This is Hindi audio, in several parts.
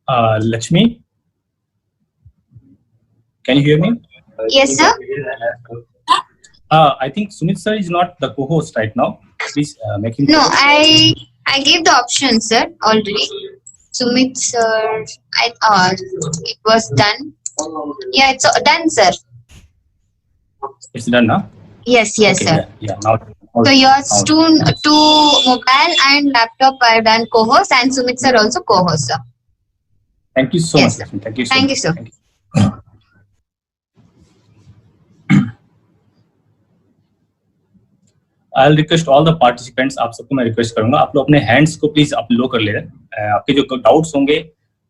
Lakshmi, can you hear me? Yes, sir. I think Sumit sir is not the co-host right now. Please make him. No, I gave the option, sir, already. Sumit, sir, it was done. Yeah, it's done, sir. It's done now. Yes, Okay, sir. Yeah. Now. So yours two mobile and laptop are done co-host, and Sumit sir also co-host, sir. Thank you so Yes, much, sir. Lakshmi. Thank you so Thank much. you, sir. Thank you. I'll request all the participants. आप सबको मैं रिक्वेस्ट करूंगा, आप लोग अपने हैंड्स को प्लीज आप लो कर ले लें. आपके जो डाउट्स होंगे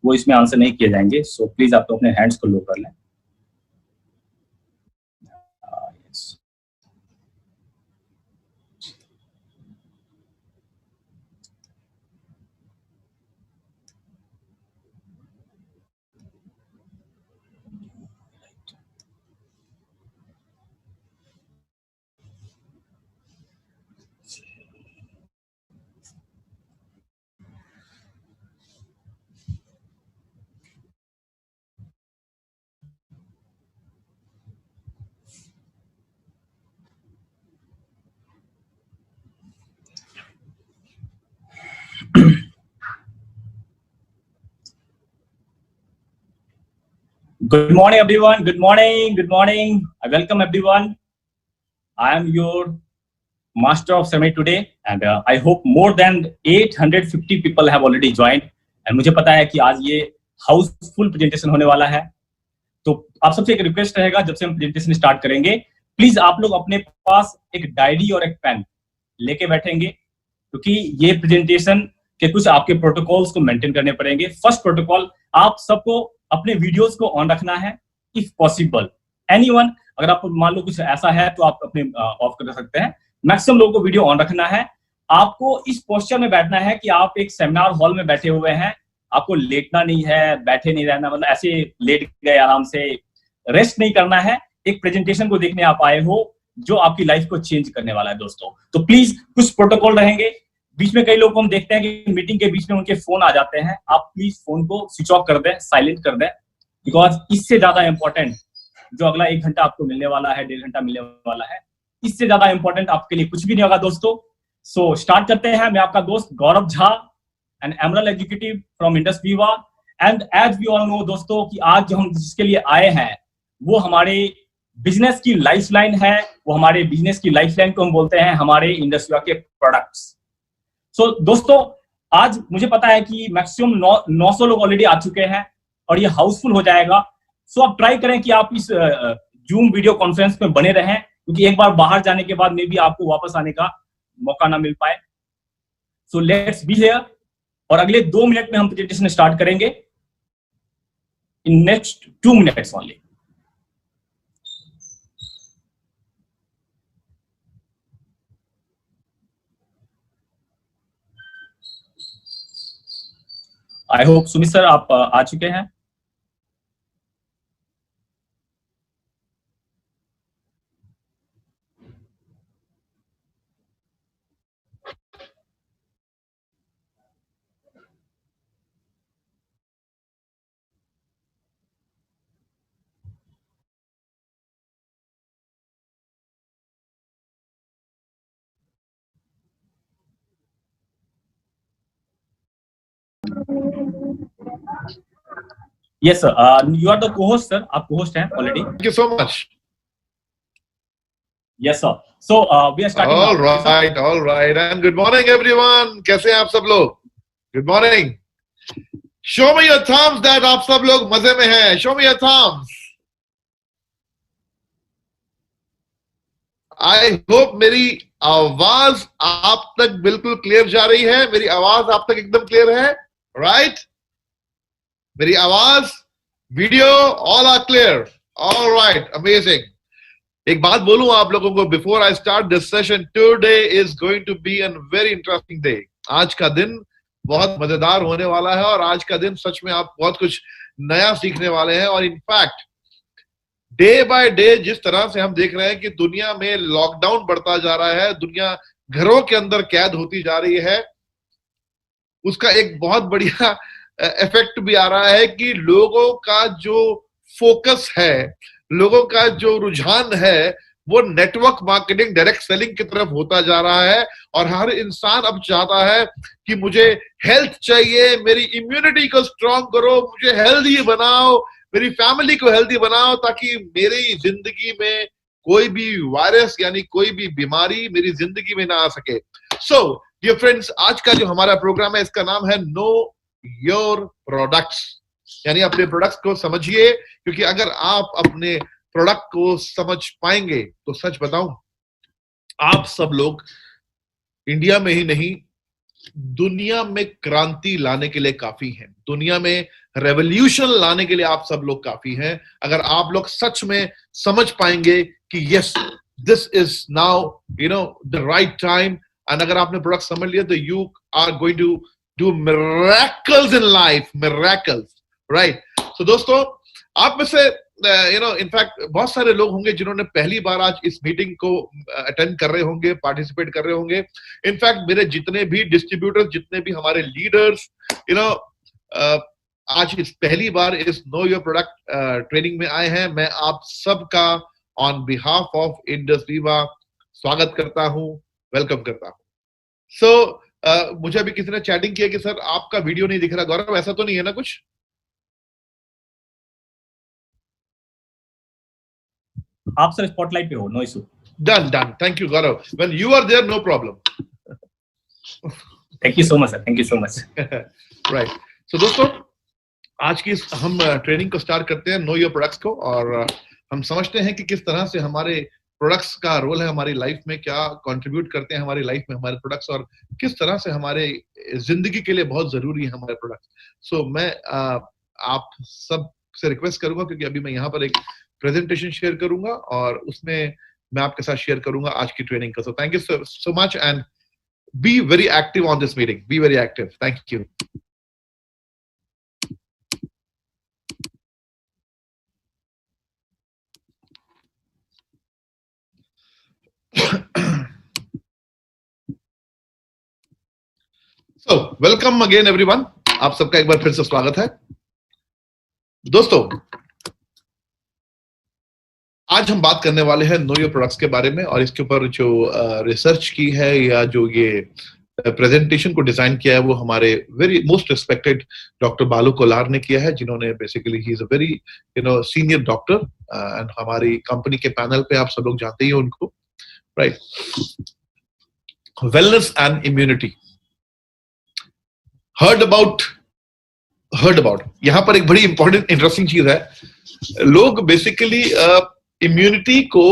वो इसमें आंसर नहीं किए जाएंगे, सो प्लीज आप लोग अपने हैंड्स को लो कर लें. Good morning, everyone. Good morning. Good morning. I welcome everyone. I am your master of ceremony today, and I hope more than 850 people have already joined. And मुझे पता है कि आज ये हाउसफुल प्रेजेंटेशन होने वाला है. तो आप सबसे एक रिक्वेस्ट रहेगा, जब से हम प्रेजेंटेशन स्टार्ट करेंगे, प्लीज आप लोग अपने पास एक डायरी और एक पेन लेके बैठेंगे, क्योंकि ये प्रेजेंटेशन के कुछ आपके प्रोटोकॉल्स को मेंटेन करने पड़ेंगे. फर्स्ट प्रोटोकॉल, आप सबको अपने वीडियोस को ऑन रखना है इफ पॉसिबल. एनीवन, अगर आप मान लो कुछ ऐसा है तो आप अपने ऑफ कर सकते हैं. मैक्सिमम लोगों को वीडियो ऑन रखना है. आपको इस पोस्चर में बैठना है कि आप एक सेमिनार हॉल में बैठे हुए हैं. आपको लेटना नहीं है, बैठे नहीं रहना, मतलब ऐसे लेट गए आराम से, रेस्ट नहीं करना है. एक प्रेजेंटेशन को देखने आप आए हो जो आपकी लाइफ को चेंज करने वाला है दोस्तों. तो प्लीज कुछ प्रोटोकॉल रहेंगे. बीच में कई लोग हम देखते हैं कि मीटिंग के बीच में उनके फोन आ जाते हैं. आप प्लीज फोन को स्विच ऑफ कर दें, साइलेंट कर दें, बिकॉज इससे ज्यादा इंपॉर्टेंट जो अगला 1 घंटा आपको मिलने वाला है, 1.5 घंटा मिलने वाला है, इससे ज्यादा इंपॉर्टेंट आपके लिए कुछ भी नहीं होगा दोस्तों. सो स्टार्ट करते हैं. मैं आपका दोस्त Gaurav Jha, an emerald executive from Indus Viva. And as we all know दोस्तों कि आज जो हम जिसके लिए आए हैं वो हमारे बिजनेस की लाइफलाइन है. वो हमारे बिजनेस की लाइफलाइन को हम बोलते हैं हमारे इंडस वीवा के प्रोडक्ट्स. सो दोस्तों, आज मुझे पता है कि मैक्सिमम 900 लोग ऑलरेडी आ चुके हैं और ये हाउसफुल हो जाएगा. सो आप ट्राई करें कि आप इस जूम वीडियो कॉन्फ्रेंस में बने रहें, क्योंकि एक बार बाहर जाने के बाद में भी आपको वापस आने का मौका ना मिल पाए. So let's be here. और अगले 2 मिनट में हम प्रेजेंटेशन स्टार्ट करेंगे, in next 2 minutes only. I hope Sumit sir आप आ चुके हैं. Yes, sir. You are the co-host, sir. आप co-host हैं already. Thank you so much. Yes, sir. So we are starting. All right. And good morning, everyone. कैसे हैं आप सब लोग? Good morning. Show me your thumbs that आप सब लोग मजे में हैं. Show me your thumbs. I hope मेरी आवाज आप तक बिल्कुल क्लियर जा रही है. मेरी आवाज आप तक एकदम क्लियर है, right? मेरी आवाज, video, all are clear. All right, amazing. एक बात बोलूं आप लोगों को before I start this session, today is going to be a very interesting day. आज का दिन बहुत मजेदार होने वाला है और आज का दिन सच में आप बहुत कुछ नया सीखने वाले हैं. और इनफैक्ट डे बाय डे जिस तरह से हम देख रहे हैं कि दुनिया में लॉकडाउन बढ़ता जा रहा है, दुनिया घरों के अंदर कैद होती जा रही है, उसका एक बहुत बढ़िया इफेक्ट भी आ रहा है कि लोगों का जो फोकस है, लोगों का जो रुझान है, वो नेटवर्क मार्केटिंग, डायरेक्ट सेलिंग की तरफ होता जा रहा है। और हर इंसान अब चाहता है कि मुझे हेल्थ चाहिए, मेरी इम्यूनिटी को स्ट्रांग करो, मुझे हेल्दी बनाओ, मेरी फैमिली को हेल्दी बनाओ, ताकि मेरी जिंदगी में कोई भी वायरस यानी कोई भी बीमारी मेरी जिंदगी में ना आ सके। सो डियर फ्रेंड्स, आज का जो हमारा प्रोग्राम है इसका नाम है नो योर प्रोडक्ट्स, यानी अपने प्रोडक्ट्स को समझिए। क्योंकि अगर आप अपने प्रोडक्ट को समझ पाएंगे तो सच बताऊं, आप सब लोग इंडिया में ही नहीं दुनिया में क्रांति लाने के लिए काफी हैं, दुनिया में रेवोल्यूशन लाने के लिए आप सब लोग काफी हैं। अगर आप लोग सच में समझ पाएंगे कि yes this is now the right time, and अगर आपने प्रोडक्ट समझ लिया तो you are going to do miracles in life, miracles, right. So दोस्तों, आप में से इनफैक्ट बहुत सारे लोग होंगे जिन्होंने पहली बार आज इस मीटिंग को अटेंड कर रहे होंगे, पार्टिसिपेट कर रहे होंगे। इनफैक्ट मेरे जितने भी डिस्ट्रीब्यूटर्स, जितने भी हमारे लीडर्स आज इस पहली बार इस नो योर प्रोडक्ट ट्रेनिंग में आए हैं, मैं आप सबका on behalf of Indus Viva स्वागत करता हूं, वेलकम करता हूं। सो मुझे अभी किसी ने चैटिंग किया कि सर आपका वीडियो नहीं दिख रहा। गौरव, ऐसा तो नहीं है ना कुछ? आप सर स्पॉटलाइट पे हो, no issue. Done done, thank you Gaurav, when you are there no problem. Thank you so much sir, thank you so much. Right. So दोस्तों, आज की हम ट्रेनिंग को स्टार्ट करते हैं नो योर प्रोडक्ट्स को, और हम समझते हैं कि किस तरह से हमारे प्रोडक्ट्स का रोल है हमारी लाइफ में, क्या कंट्रीब्यूट करते हैं हमारी लाइफ में हमारे प्रोडक्ट्स, और किस तरह से हमारे जिंदगी के लिए बहुत जरूरी है हमारे प्रोडक्ट्स। सो मैं आप सब से रिक्वेस्ट करूंगा, क्योंकि अभी मैं यहाँ पर एक प्रेजेंटेशन शेयर करूंगा और उसमें मैं आपके साथ शेयर करूंगा आज की ट्रेनिंग का। So thank you so much and be very active on this meeting, be very active, thank you. So, welcome again everyone, आप सबका एक बार फिर से स्वागत है। दोस्तों, आज हम बात करने वाले हैं नो योर प्रोडक्ट्स के बारे में, और इसके ऊपर जो रिसर्च की है या जो ये प्रेजेंटेशन को डिजाइन किया है वो हमारे वेरी मोस्ट रिस्पेक्टेड डॉक्टर बालू कोलार ने किया है, जिन्होंने basically he is a very senior doctor, and हमारी कंपनी के पैनल पे आप सब लोग जानते ही हो उनको, right. Wellness and immunity, heard about, यहां पर एक बड़ी इंपॉर्टेंट इंटरेस्टिंग चीज है। लोग बेसिकली इम्यूनिटी को,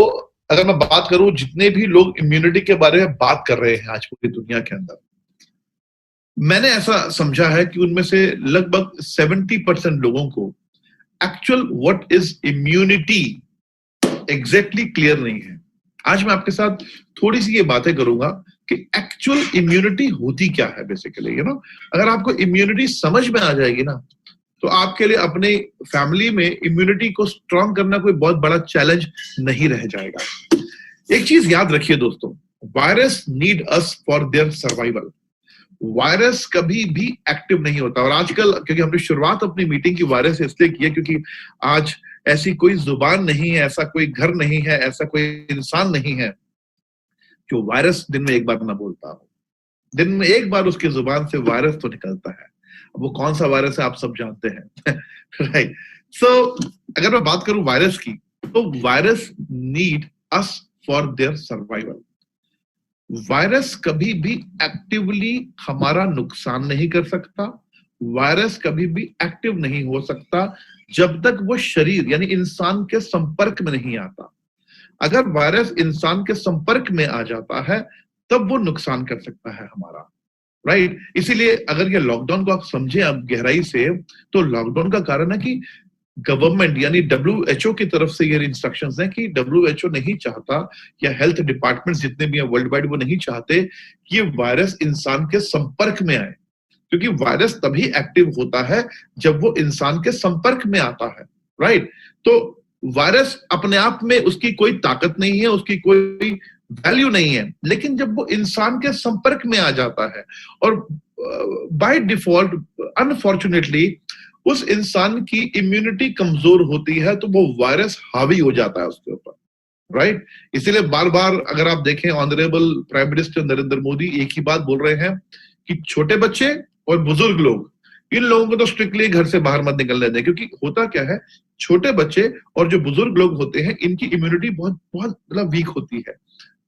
अगर मैं बात करूं, जितने भी लोग इम्यूनिटी के बारे में बात कर रहे हैं आज पूरी दुनिया के अंदर, मैंने ऐसा समझा है कि उनमें से लगभग 70% लोगों को actual what is immunity exactly clear नहीं है। आज मैं आपके साथ थोड़ी सी ये बातें करूंगा कि एक्चुअल इम्यूनिटी होती क्या है बेसिकली, अगर आपको इम्यूनिटी समझ में आ जाएगी ना, तो आपके लिए अपने फैमिली में इम्यूनिटी को स्ट्रांग करना कोई बहुत बड़ा चैलेंज नहीं रह जाएगा। एक चीज याद रखिए दोस्तों, virus need us for their survival. Virus कभी भी एक्टिव नहीं होता, और आजकल क्योंकि हमने शुरुआत अपनी मीटिंग की वायरस से इसलिए की है क्योंकि आज ऐसी कोई जुबान नहीं है, ऐसा कोई घर नहीं है, ऐसा कोई इंसान नहीं है जो वायरस दिन में एक बार ना बोलता हो। दिन में एक बार उसकी जुबान से वायरस तो निकलता है। वो कौन सा वायरस है आप सब जानते हैं, राइट। सो अगर मैं बात करूं वायरस की, तो virus need us for their survival. Virus कभी भी एक्टिवली हमारा नुकसान नहीं कर सकता, वायरस कभी भी एक्टिव नहीं हो सकता जब तक वो शरीर यानी इंसान के संपर्क में नहीं आता। अगर वायरस इंसान के संपर्क में आ जाता है तब वो नुकसान कर सकता है हमारा, राइट। इसीलिए अगर ये लॉकडाउन को आप समझें आप गहराई से, तो लॉकडाउन का कारण है कि गवर्नमेंट यानी WHO की तरफ से ये इंस्ट्रक्शंस हैं कि WHO नहीं चाहता, या हेल्थ डिपार्टमेंट जितने भी हैं वर्ल्ड वाइड, वो नहीं चाहते कि ये वायरस इंसान के संपर्क में आए, क्योंकि वायरस तभी एक्टिव होता है जब वो इंसान के संपर्क में आता है, राइट। तो वायरस अपने आप में उसकी कोई ताकत नहीं है, उसकी कोई वैल्यू नहीं है, लेकिन जब वो इंसान के संपर्क में आ जाता है और बाय डिफॉल्ट अनफॉर्चुनेटली उस इंसान की इम्यूनिटी कमजोर होती है, तो वो वायरस हावी हो जाता है उसके ऊपर, राइट? इसीलिए बार बार अगर आप देखें honourable prime minister Narendra Modi एक ही बात बोल रहे हैं कि छोटे बच्चे और बुजुर्ग लोग, इन लोगों को तो स्ट्रिक्टली घर से बाहर मत निकलने दें, क्योंकि होता क्या है, छोटे बच्चे और जो बुजुर्ग लोग होते हैं इनकी इम्यूनिटी बहुत बहुत मतलब वीक होती है,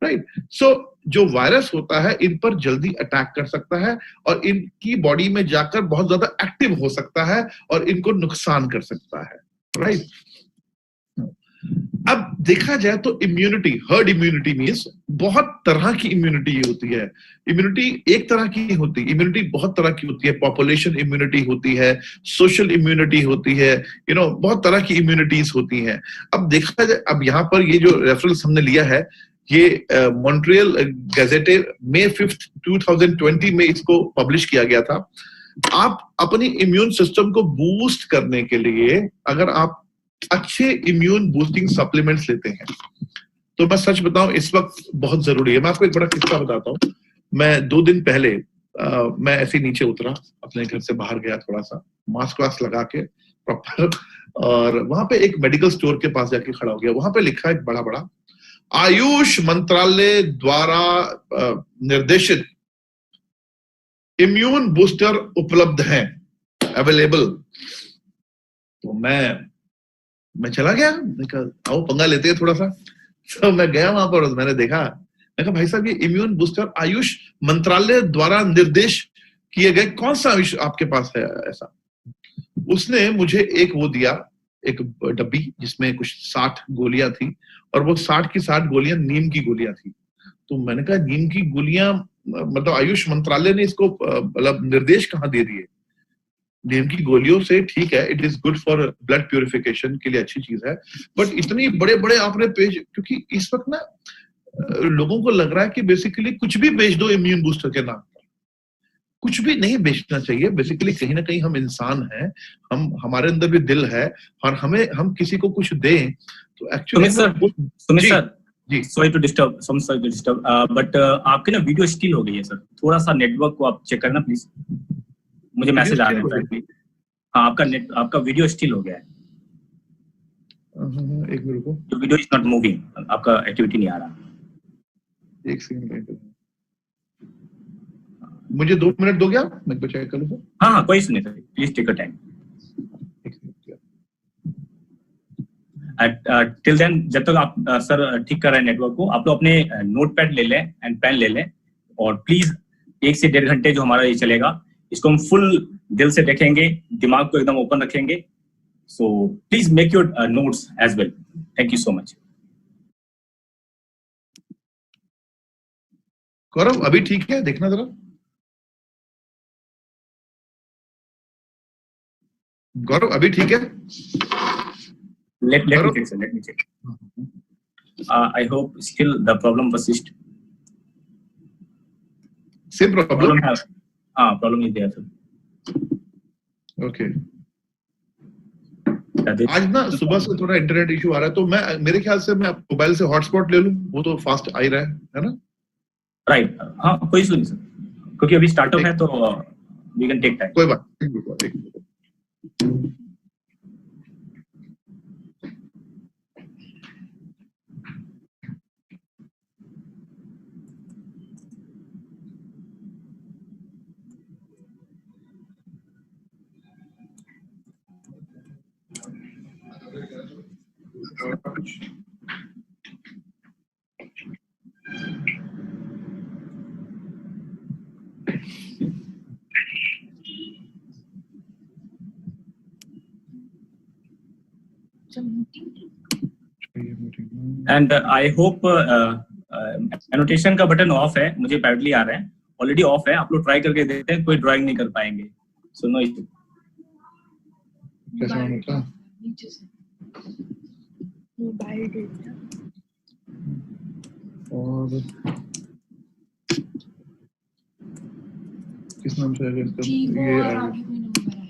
राइट? सो जो वायरस होता है इन पर जल्दी अटैक कर सकता है और इनकी बॉडी में जाकर बहुत ज्यादा एक्टिव हो सकता है और इनको नुकसान कर सकता है, राइट? अब देखा जाए तो इम्यूनिटी, हर्ड इम्यूनिटी मींस बहुत तरह की इम्यूनिटी होती है। इम्यूनिटी एक तरह की नहीं होती, इम्यूनिटी बहुत तरह की होती है। पॉपुलेशन इम्यूनिटी होती है, सोशल इम्यूनिटी होती है, बहुत तरह की इम्यूनिटीज होती हैं। अब देखा जाए, अब यहाँ पर ये जो रेफरेंस हमने लिया है, ये मॉन्ट्रियल गैजेटे May 5th 2020 में इसको पब्लिश किया गया था। आप अपनी इम्यून सिस्टम को बूस्ट करने के लिए अगर आप अच्छे इम्यून बूस्टिंग सप्लीमेंट्स लेते हैं तो मैं सच बताऊं इस वक्त बहुत जरूरी है। मैं आपको एक बड़ा किस्सा बताता हूं। मैं 2 दिन पहले मैं ऐसे नीचे उतरा, अपने घर से बाहर गया, थोड़ा सा मास्क वास्क लगा के प्रॉपर, और वहां पे एक मेडिकल स्टोर के पास जाके खड़ा हो गया। वहां पे लिखा है बड़ा बड़ा, आयुष मंत्रालय द्वारा निर्देशित इम्यून बूस्टर उपलब्ध हैं, अवेलेबल। तो मैं चला गया, मैं कहा आओ पंगा लेते हैं थोड़ा सा। तो मैं गया वहां पर और मैंने देखा, मैं कहा भाई साहब ये इम्यून बूस्टर आयुष मंत्रालय द्वारा निर्देश किए गए कौन सा आयुष आपके पास है ऐसा? उसने मुझे एक वो दिया, एक डब्बी जिसमें कुछ 60 गोलियां थी, और वो 60 की 60 गोलियां नीम की गोलियां थी। तो मैंने कहा नीम की गोलियां, मतलब आयुष मंत्रालय ने इसको मतलब निर्देश कहाँ दे दिए? नीम की गोलियों से ठीक है, it is good for blood purification के लिए अच्छी चीज है, बट इतनी बड़े बड़े आपने पेज, क्योंकि इस वक्त ना लोगों को लग रहा है कि बेसिकली कुछ भी बेच दो इम्यून बूस्टर के नाम पर। कुछ भी नहीं बेचना चाहिए। बेसिकली कहीं ना कहीं हम इंसान हैं, हमारे अंदर भी दिल है, और हम किसी को कुछ दें तो actually Sumit sir ji, sorry to disturb, but आपकी ना वीडियो स्टिल हो गई है सर। थोड़ा सा नेटवर्क को आप चेक करना प्लीज, मुझे मैसेज आ रहा है। हाँ, आपका वीडियो स्टिल हो गया है। एक मिनट रुको, वीडियो इज नॉट मूविंग, आपका एक्टिविटी नहीं आ रहा। एक सेकंड, मुझे 2 मिनट दोगे आप, मैं चेक कर लूं। हाँ, कोई सुनिए sir, please take your time. Till then, जब तक आप सर ठीक कर रहे हैं नेटवर्क को, आप लोग अपने नोटपैड ले लें एंड पेन ले लें, और प्लीज 1 से 1.5 घंटे जो हमारा ये चलेगा, इसको हम फुल दिल से देखेंगे, दिमाग को एकदम ओपन रखेंगे। So please make your notes as well. Thank you so much. Gaurav अभी ठीक है? देखना जरा गौरव, अभी ठीक है? Let me check, sir. Let me check. I hope still the problem persists. Same problem? Problem is there, sir. Okay. आज ना सुबह से थोड़ा इंटरनेट इशू आ रहा है, तो मेरे ख्याल से मैं मोबाइल से हॉटस्पॉट ले लूं, वो तो फास्ट आ ही रहा है ना? राइट, हाँ, कोई इशू नहीं सर, क्योंकि अभी स्टार्टअप है तो वी कैन टेक टाइम। कोई बात नहीं। एंड आई होप एनोटेशन का बटन ऑफ है, मुझे बैडली आ रहा है, ऑलरेडी ऑफ है। आप लोग ट्राई करके देखते हैं, कोई ड्राइंग नहीं कर पाएंगे। So no issue. कैसा होता है? मोबाइल डेटा और किस नाम से है इसका? ये आगे कोई नंबर आया।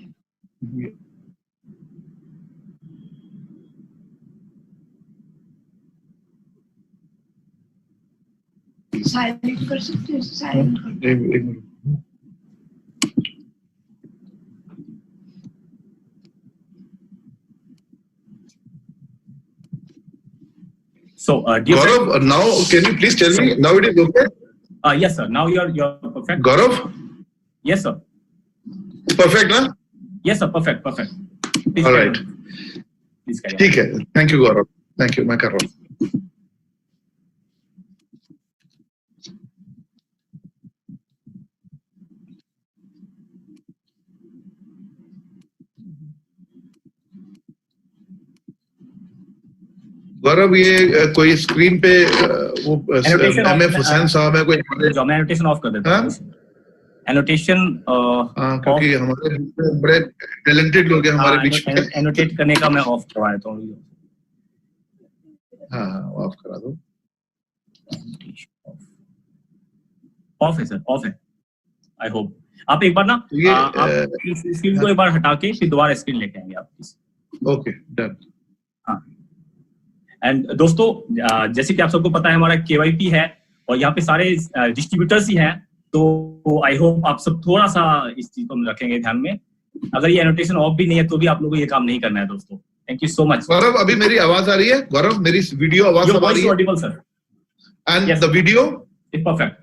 साइलेंट कर सकते हो? साइलेंट कर। एक minute. So, dear friend, Gaurav, now can you please tell me? Now it is okay. yes, sir. Now you're perfect. Gaurav, Yes, sir. it's perfect, na? Yes, sir. Perfect. Please All carry right. on. Please carry on. ठीक है. Thank you, Gaurav. Thank you. मैं कर रहा हूँ. गौरव, ये कोई स्क्रीन पे वो Annotation M off- F Husain साहब है कोई हमारे, जो मैं एनोटेशन ऑफ कर देता हाँ? हूँ. एनोटेशन क्योंकि हमारे बीच में बड़े टैलेंटेड लोग हैं हमारे बीच में. एनोटेट करने का मैं ऑफ करवा देता हूँ. हाँ, ऑफ करा दो. ऑफ है सर, ऑफ है. आई होप आप एक बार ना तो ये, आप स्क्रीन को एक बार हटा के फिर दोबारा स्क्रीन लेके आएंगे आप. Okay, done. हाँ. एंड दोस्तों, जैसे कि आप सबको पता है हमारा केवाईपी है और यहाँ पे सारे डिस्ट्रीब्यूटर्स ही हैं, तो आई होप आप सब थोड़ा सा इस चीज को रखेंगे ध्यान में. अगर ये एनोटेशन ऑफ भी नहीं है तो भी आप लोगों को ये काम नहीं करना है दोस्तों. Thank you so much. Gaurav, अभी मेरी आवाज आ रही है? गौरव, मेरी वीडियो आवाज योर आ वॉइस रही इज है? Audible sir. And Yes. The video it's perfect.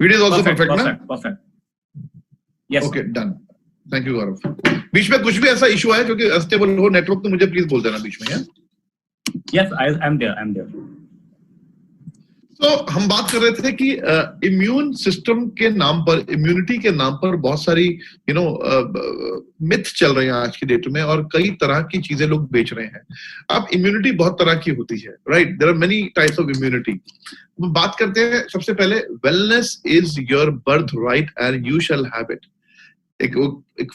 Video is also perfect ना? Perfect. Yes. Okay, done. Thank you Gaurav. बीच में कुछ भी ऐसा इशू है क्योंकि अनस्टेबल हो नेटवर्क तो मुझे प्लीज बोल देना बीच में. Yes, I am there. तो हम बात कर रहे थे कि इम्यून सिस्टम के नाम पर, इम्यूनिटी के नाम पर बहुत सारी मिथ चल रही हैं आज की डेट में और कई तरह की चीजें लोग बेच रहे हैं. अब इम्यूनिटी बहुत तरह की होती है, right? There are many types of immunity. हम बात करते हैं सबसे पहले, wellness is your birth right and you shall have it. एक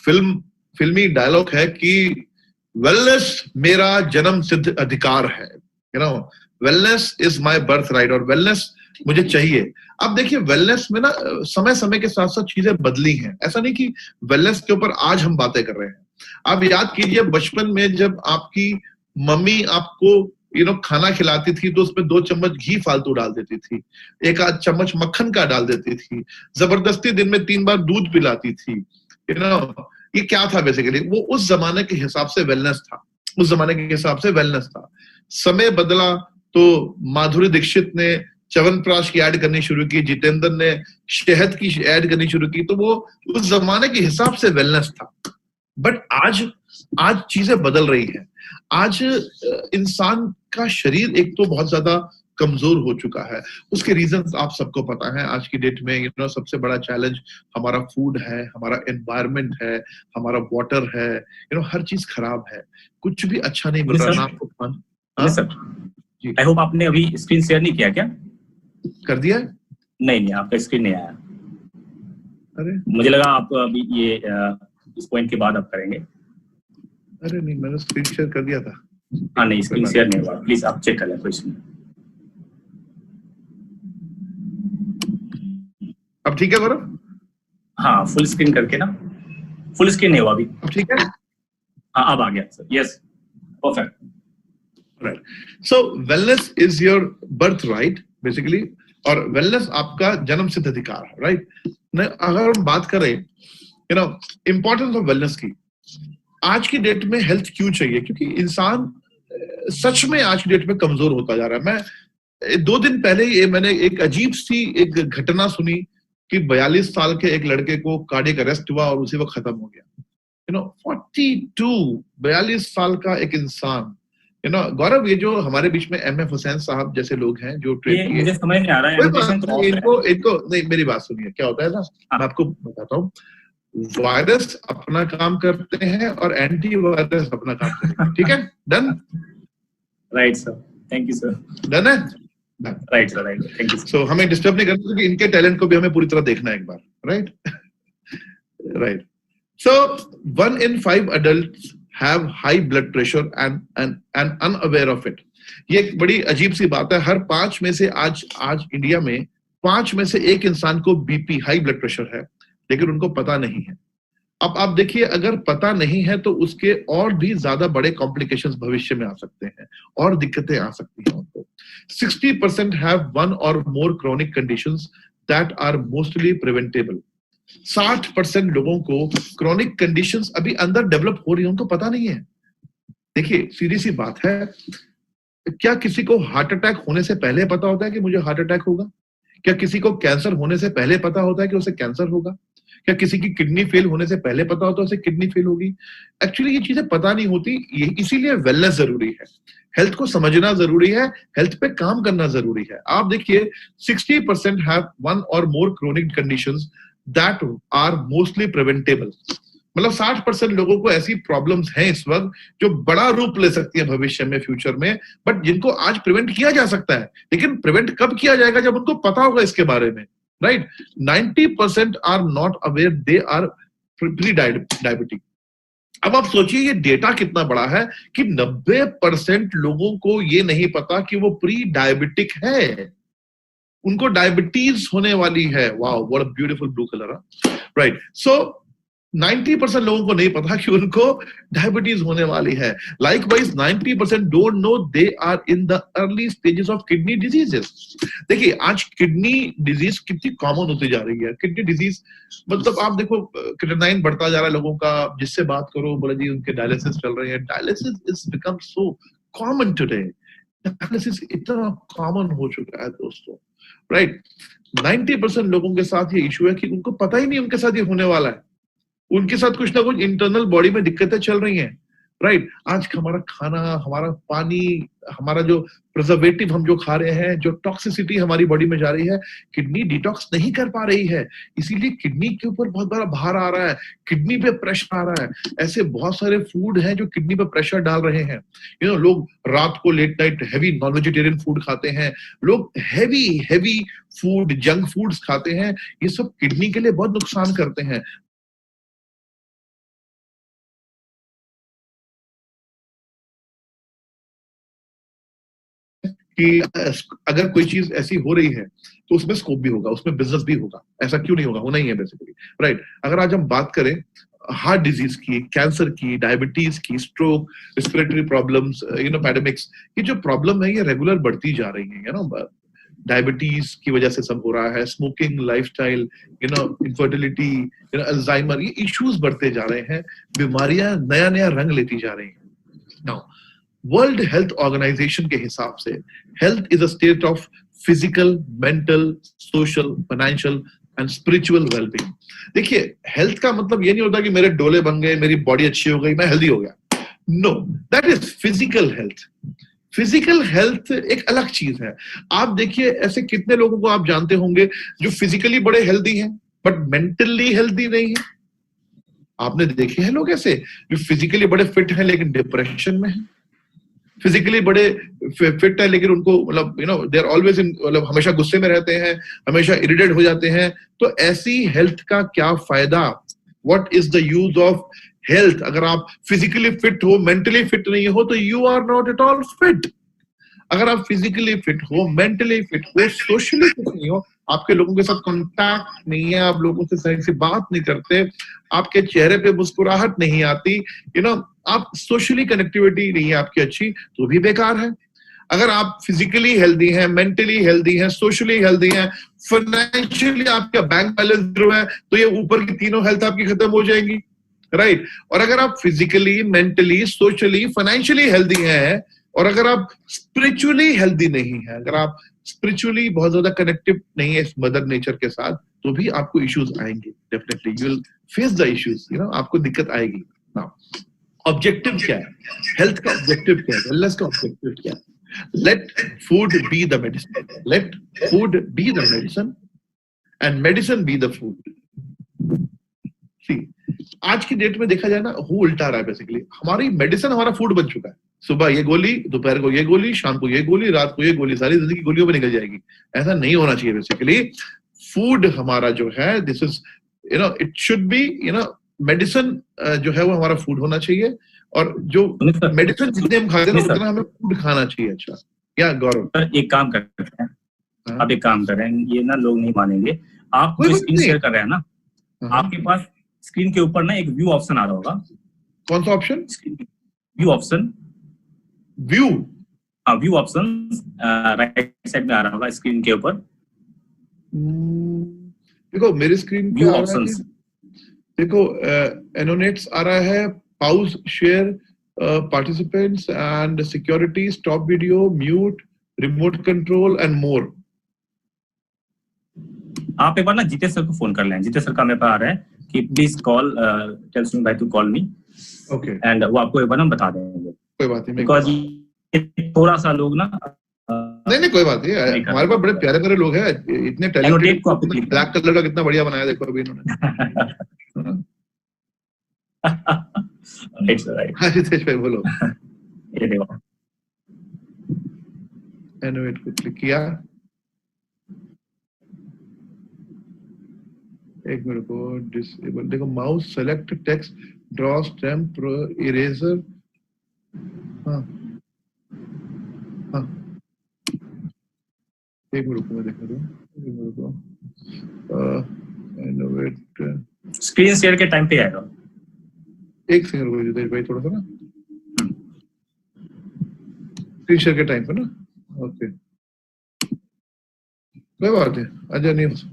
फिल्मी डायलॉग है कि वेलनेस मेरा जन्म सिद्ध अधिकार है. Wellness is my birth right, और वेलनेस मुझे चाहिए. अब देखिए, वेलनेस में ना समय समय के साथ साथ चीजें बदली हैं. ऐसा नहीं कि वेलनेस के ऊपर आज हम बातें कर रहे हैं. आप याद कीजिए, बचपन में जब आपकी मम्मी आपको खाना खिलाती थी तो उसमें 2 चम्मच घी फालतू डाल देती थी, 1 आध चम्मच मक्खन का डाल देती थी, जबरदस्ती दिन में 3 बार दूध पिलाती थी. ये क्या था बेसिकली? वो उस जमाने के हिसाब से वेलनेस था. उस जमाने के हिसाब से वेलनेस था. समय बदला तो माधुरी दीक्षित ने च्यवनप्राश की ऐड करनी शुरू की, जितेंद्र ने शहद की ऐड करनी शुरू की, तो वो उस जमाने के हिसाब से वेलनेस था. बट आज चीजें बदल रही हैं. आज इंसान का शरीर एक तो बहुत ज्यादा कमजोर हो चुका है. उसके रीजंस आप सबको पता है. आज की डेट में सबसे बड़ा चैलेंज हमारा फूड है, हमारा एनवायरनमेंट है, हमारा वाटर है. हर चीज खराब है, कुछ भी अच्छा नहीं मिल रहा ना आपको Khan. Yes sir. I hope आपने अभी स्क्रीन शेयर नहीं किया क्या? कर दिया? नहीं, आपका स्क्रीन नहीं आया. अरे मुझे लगा आप अभी ये इस पॉइंट के बाद आप करेंगे. अरे नहीं, मैंने स्क्रीन शेयर कर दिया था. हाँ नहीं, स्क्रीन शेयर नहीं हुआ. प्लीज आप चेक कर लें. कोई इशू नहीं. अब ठीक है गौरव? हाँ, फुल स्क्रीन करके ना. फुल स्क्रीन नहीं हुआ अभी. अब ठीक है? हाँ, अब आ गया sir. Yes, perfect. Right. So wellness is your birth right basically, और वेलनेस आपका जन्म सिद्ध अधिकार है, राइट? अगर हम बात करें इंपॉर्टेंस ऑफ वेलनेस की, आज की डेट में हेल्थ क्यों चाहिए? क्योंकि इंसान सच में आज की डेट में कमजोर होता जा रहा है. मैं 2 दिन पहले मैंने एक अजीब सी एक घटना सुनी कि 42 साल के एक लड़के को कार्डियक अरेस्ट हुआ और उसी वक्त खत्म हो गया. 42 साल का एक इंसान. गौरव, ये जो हमारे बीच में एम एफ हुसैन साहब जैसे लोग हैं जो ट्रेन किए, मुझे समझ नहीं आ रहा है. इनको नहीं, मेरी बात सुनिए. क्या होता है ना, मैं आपको बताता हूँ. वायरस अपना काम करते हैं और एंटी वायरस अपना काम करते हैं. ठीक है? Done? Right sir. Thank you sir. Done है? Right sir. Right. Thank you. So हमें डिस्टर्ब नहीं करना क्योंकि इनके टैलेंट को भी हमें पूरी तरह देखना है एक बार. Right? Right. So 1 in 5 adults have high blood pressure and unaware of it. ये एक बड़ी अजीब सी बात है. हर 5 में से आज इंडिया में 5 में से 1 इंसान को बीपी, हाई ब्लड प्रेशर है, लेकिन उनको पता नहीं है. अब आप देखिए, अगर पता नहीं है तो उसके और भी ज्यादा बड़े कॉम्प्लिकेशंस भविष्य में आ सकते हैं और दिक्कतें आ सकती हैं उनको. 60% have 1 or more chronic conditions that are mostly preventable. 60% लोगों को क्रॉनिक कंडीशंस अभी अंदर डेवलप हो रही है, उनको पता नहीं है. देखिए, सीधी सी बात है, क्या किसी को हार्ट अटैक होने से पहले पता होता है कि मुझे हार्ट अटैक होगा? क्या किसी को कैंसर होने से पहले पता होता है कि उसे कैंसर होगा? क्या किसी की किडनी फेल होने से पहले पता होता है उसे किडनी फेल होगी? एक्चुअली ये चीजें पता नहीं होती, इसीलिए वेलनेस जरूरी है, हेल्थ को समझना जरूरी है, हेल्थ पे काम करना जरूरी है। आप देखिए 60% have one or more chronic conditions that are mostly preventable. मतलब 60% लोगों को ऐसी प्रॉब्लम्स हैं इस वक्त जो बड़ा रूप ले सकती है भविष्य में, फ्यूचर में, बट जिनको आज प्रिवेंट किया जा सकता है। लेकिन प्रिवेंट कब किया जाएगा? जब उनको पता होगा इसके बारे में, right? 90% are not aware they are pre diabetic. अब आप सोचिए ये डेटा कितना बड़ा है कि 90% लोगों को ये नहीं पता कि वो प्री डायबिटिक है, उनको डायबिटीज होने वाली है। Wow, what a beautiful blue colour, right? So 90% लोगों को नहीं पता कि उनको डायबिटीज होने वाली है। Likewise, 90% don't know they are in the early stages of kidney diseases. देखिए आज किडनी डिजीज कितनी कॉमन होती जा रही है। किडनी डिजीज मतलब आप देखो क्रिएटिनिन बढ़ता जा रहा है लोगों का, जिससे बात करो बोले जी उनके डायलिसिस चल रहे हैं। Dialysis is become so common today, dialysis इतना कॉमन हो चुका है दोस्तों, राइट? 90% लोगों के साथ ये इशू है कि उनको पता ही नहीं उनके साथ ये होने वाला है। उनके साथ कुछ ना कुछ इंटरनल बॉडी में दिक्कतें चल रही हैं, राइट? आज हमारा खाना, हमारा पानी, हमारा जो प्रिजर्वेटिव हम जो खा रहे हैं, जो टॉक्सिसिटी हमारी बॉडी में जा रही है, किडनी डिटॉक्स नहीं कर पा रही है। इसीलिए किडनी के ऊपर बहुत बड़ा भार आ रहा है, किडनी पे प्रेशर आ रहा है। ऐसे बहुत सारे फूड हैं जो किडनी पे प्रेशर डाल रहे हैं। लोग रात को late night heavy non vegetarian food खाते हैं, लोग हैवी फूड, जंक फूड्स खाते हैं। ये सब किडनी के लिए बहुत नुकसान करते हैं। कि अगर कोई चीज ऐसी हो रही है तो उसमें स्कोप भी होगा, उसमें बिजनेस भी होगा। ऐसा क्यों नहीं होगा? होना ही है बेसिकली, राइट? अगर आज हम बात करें हार्ट डिजीज की, कैंसर की, डायबिटीज की, स्ट्रोक, रिस्पिरेटरी प्रॉब्लम्स, पैंडेमिक्स, ये जो प्रॉब्लम है ये रेगुलर बढ़ती जा रही है। डायबिटीज की वजह से सब हो रहा है, स्मोकिंग, लाइफस्टाइल, इनफर्टिलिटी, अल्जाइमर, ये इश्यूज बढ़ते जा रहे हैं, बीमारियां नया नया रंग लेती जा रही हैं। नाउ वर्ल्ड हेल्थ ऑर्गेनाइजेशन के हिसाब से health is a state of physical, mental, social, financial and spiritual wellbeing. देखिए हेल्थ का मतलब ये नहीं होता कि मेरे डोले बन गए, मेरी बॉडी अच्छी हो गई, मैं हेल्दी हो गया। No, that is physical health. Physical health एक अलग चीज है। आप देखिए ऐसे कितने लोगों को आप जानते होंगे जो फिजिकली बड़े हेल्दी हैं बट मेंटली हेल्दी नहीं है। आपने देखे हैं लोग ऐसे जो फिजिकली बड़े फिट हैं लेकिन डिप्रेशन में है, फिजिकली बड़े फिट है लेकिन उनको मतलब दे आर ऑलवेज इन, मतलब हमेशा गुस्से में रहते हैं, हमेशा इरिटेट हो जाते हैं। तो ऐसी हेल्थ का क्या फायदा? What is the use of health? अगर आप फिजिकली फिट हो, मेंटली फिट नहीं हो, तो you are not at all fit. अगर आप फिजिकली फिट हो, मेंटली फिट हो, सोशली फिट नहीं हो, आपके लोगों के साथ कांटेक्ट नहीं है, आप लोगों से सही से बात नहीं करते, आपके चेहरे पे मुस्कुराहट नहीं आती, आप सोशली कनेक्टिविटी नहीं है आपकी अच्छी, तो भी बेकार है। अगर आप फिजिकली हेल्दी हैं, मेंटली हेल्दी हैं, सोशली हेल्दी हैं, फाइनेंशियली आपका बैंक बैलेंस जीरो है, तो ये ऊपर की तीनों हेल्थ आपकी खत्म हो जाएंगी, राइट? और अगर आप physically, mentally, socially, financially healthy हैं और अगर आप स्पिरिचुअली हेल्दी नहीं है, अगर आप स्पिरिचुअली बहुत ज्यादा कनेक्टिव नहीं है इस मदर नेचर के साथ, तो भी आपको इश्यूज आएंगे। Definitely you will face the issues, आपको दिक्कत आएगी। नाउ ऑब्जेक्टिव क्या है? हेल्थ का ऑब्जेक्टिव क्या है? वेलनेस का ऑब्जेक्टिव क्या है? Let food be the medicine, let food be the medicine and medicine be the food. See आज की डेट में देखा जाए ना, वो उल्टा रहा है बेसिकली। हमारी मेडिसिन हमारा फूड बन चुका है। सुबह ये गोली, दोपहर को ये गोली, शाम को ये गोली, रात को ये गोली, सारी जिंदगी गोलियों में निकल जाएगी। ऐसा नहीं होना चाहिए बेसिकली। फूड हमारा जो है, this is it should be medicine जो है वो हमारा फूड होना चाहिए, और जो मेडिसिन जितने हम खाते हैं उतना हमें फूड खाना चाहिए। अच्छा क्या गौरव? एक काम करते हैं, आप एक काम कर रहे हैं, ये ना लोग नहीं मानेंगे। आप जो स्क्रीन शेयर कर रहे हैं ना, आपके पास स्क्रीन के ऊपर ना एक व्यू ऑप्शन आ रहा होगा। कौन सा ऑप्शन? व्यू ऑप्शन, व्यू, हाँ व्यू ऑप्शन राइट साइड में आ रहा होगा स्क्रीन के ऊपर। देखो मेरी स्क्रीन पे व्यू आ रहा है, ऑप्शंस, देखो एनोनेट्स आ रहा है, pause, share, participants and security, stop video, mute, remote control and more. आप एक बार ना जीतेश सर को फोन कर लें. जीतेश सर का मेरे पास आ रहा है कि प्लीज कॉल, टेल सुनील भाई to call me. Okay. And वो आपको एक बार ना बता देंगे. कोई बात नहीं. बिकॉज थोड़ा सा लोग ना नहीं कोई बात नहीं. हमारे पास बड़े प्यारे प्यारे लोग हैं, इतने टैलेंटेड. को आपको ब्लैक कलर का कितना बढ़िया बनाया देखो अभी इन्होंने. It's right. हाँ जितेश भाई बोलो. ये देखो एनोवेट को क्लिक किया. एक मिनट को डिसेबल. देखो mouse select text draw stamp eraser. हाँ हाँ एक मिनट को मैं देखा दूँ. एक मिनट को एनोवेट स्क्रीन शेयर के टाइम पे आएगा. एक सेकंड को जितेश भाई थोड़ा सा ना स्क्रीन शेयर के टाइम पे ना. ओके कोई बात है. अच्छा नहीं हो सकता.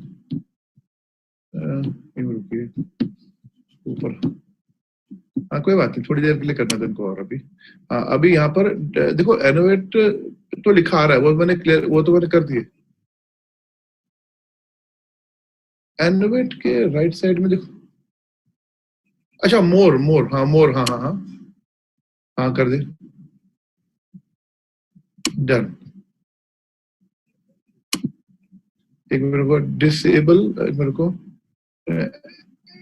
ऊपर. हाँ कोई बात नहीं, थोड़ी देर के लिए करना था इनको. और अभी हाँ अभी यहाँ पर देखो एनोवेट तो लिखा आ रहा है, वो मैंने क्लियर, वो तो मैंने कर दिए. एनोवेट के राइट साइड में देखो. अच्छा मोर मोर. हाँ मोर. हाँ हाँ हाँ हाँ कर दे. डन. एक मेरे को डिसेबल, मेरे को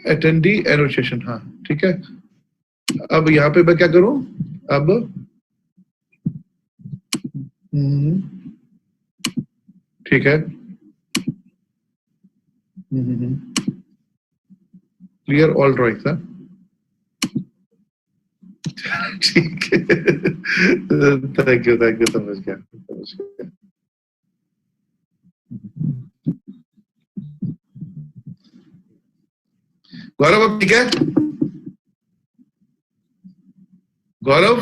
अटेंडी एनोटेशन. हाँ ठीक है. अब यहाँ पे मैं क्या करूं अब. ठीक है. Clear all drawings. हाँ ठीक है. थैंक यू समझ गया. गौरव अब ठीक है. Gaurav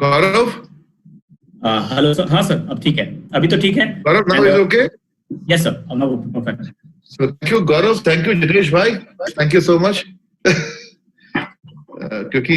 Gaurav hello sir. हाँ सर अब ठीक है. अभी तो ठीक है. Gaurav now is okay. Yes sir. अब now perfect. So thank you Gaurav. Thank you Jitesh भाई. Thank you so much. क्योंकि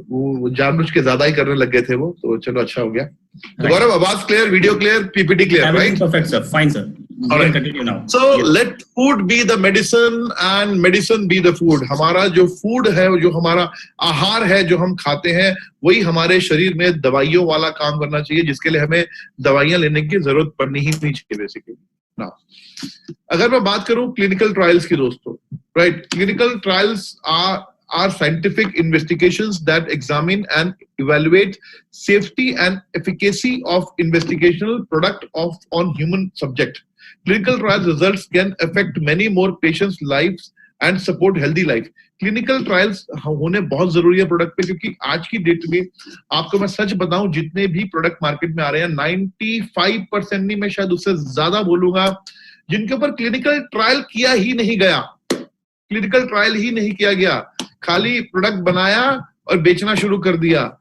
वो जानबूझ के ज्यादा ही करने लग गए थे वो, तो चलो अच्छा हो गया. तो गौरव आवाज clear, video clear, PPT clear, right? Perfect sir. Fine sir. Alright. Continue now. So let food be the medicine and medicine be the food. हमारा जो फूड है, जो हमारा आहार है, जो हम खाते हैं, वही हमारे शरीर में दवाइयों वाला काम करना चाहिए, जिसके लिए हमें दवाइयां लेने की जरूरत पड़नी ही नहीं चाहिए बेसिकली ना. अगर मैं बात करूं क्लिनिकल ट्रायल्स की दोस्तों, right? Clinical trials are scientific investigations that examine and evaluate safety and efficacy of investigational product on human subject. Clinical trials results can affect many more patients' lives and support healthy life. Clinical trials होने बहुत जरूरी है प्रोडक्ट पे, क्योंकि आज की डेट में आपको मैं सच बताऊं, जितने भी प्रोडक्ट मार्केट में आ रहे हैं 95% नहीं, मैं शायद उससे ज्यादा बोलूंगा, जिनके ऊपर क्लिनिकल ट्रायल किया ही नहीं गया. क्लिनिकल ट्रायल ही नहीं किया गया, खाली प्रोडक्ट बनाया और बेचना शुरू कर दिया.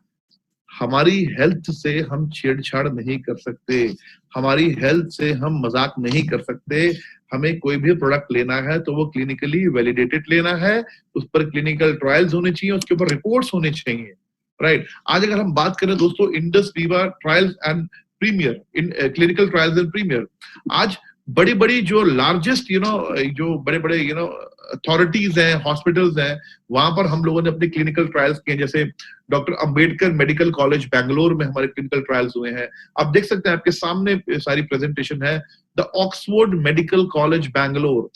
हमारी हेल्थ से हम छेड़छाड़ नहीं कर सकते, हमारी हेल्थ से हम मजाक नहीं कर सकते. हमें कोई भी प्रोडक्ट लेना है तो वो क्लिनिकली वैलिडेटेड लेना है, उस पर क्लिनिकल ट्रायल्स होने चाहिए, उसके ऊपर रिपोर्ट्स होने चाहिए, राइट? आज अगर हम बात करें दोस्तों Indus Viva trials and premier, in clinical trials and premier, आज बड़ी बड़ी जो लार्जेस्ट जो बड़े बड़े अथॉरिटीज हैं, हॉस्पिटल्स हैं, वहां पर हम लोगों ने अपने क्लिनिकल ट्रायल्स किए. जैसे doctor Ambedkar medical college Bangalore में हमारे क्लिनिकल ट्रायल्स हुए हैं. आप देख सकते हैं, आपके सामने सारी प्रेजेंटेशन है. The Oxford medical college Bangalore,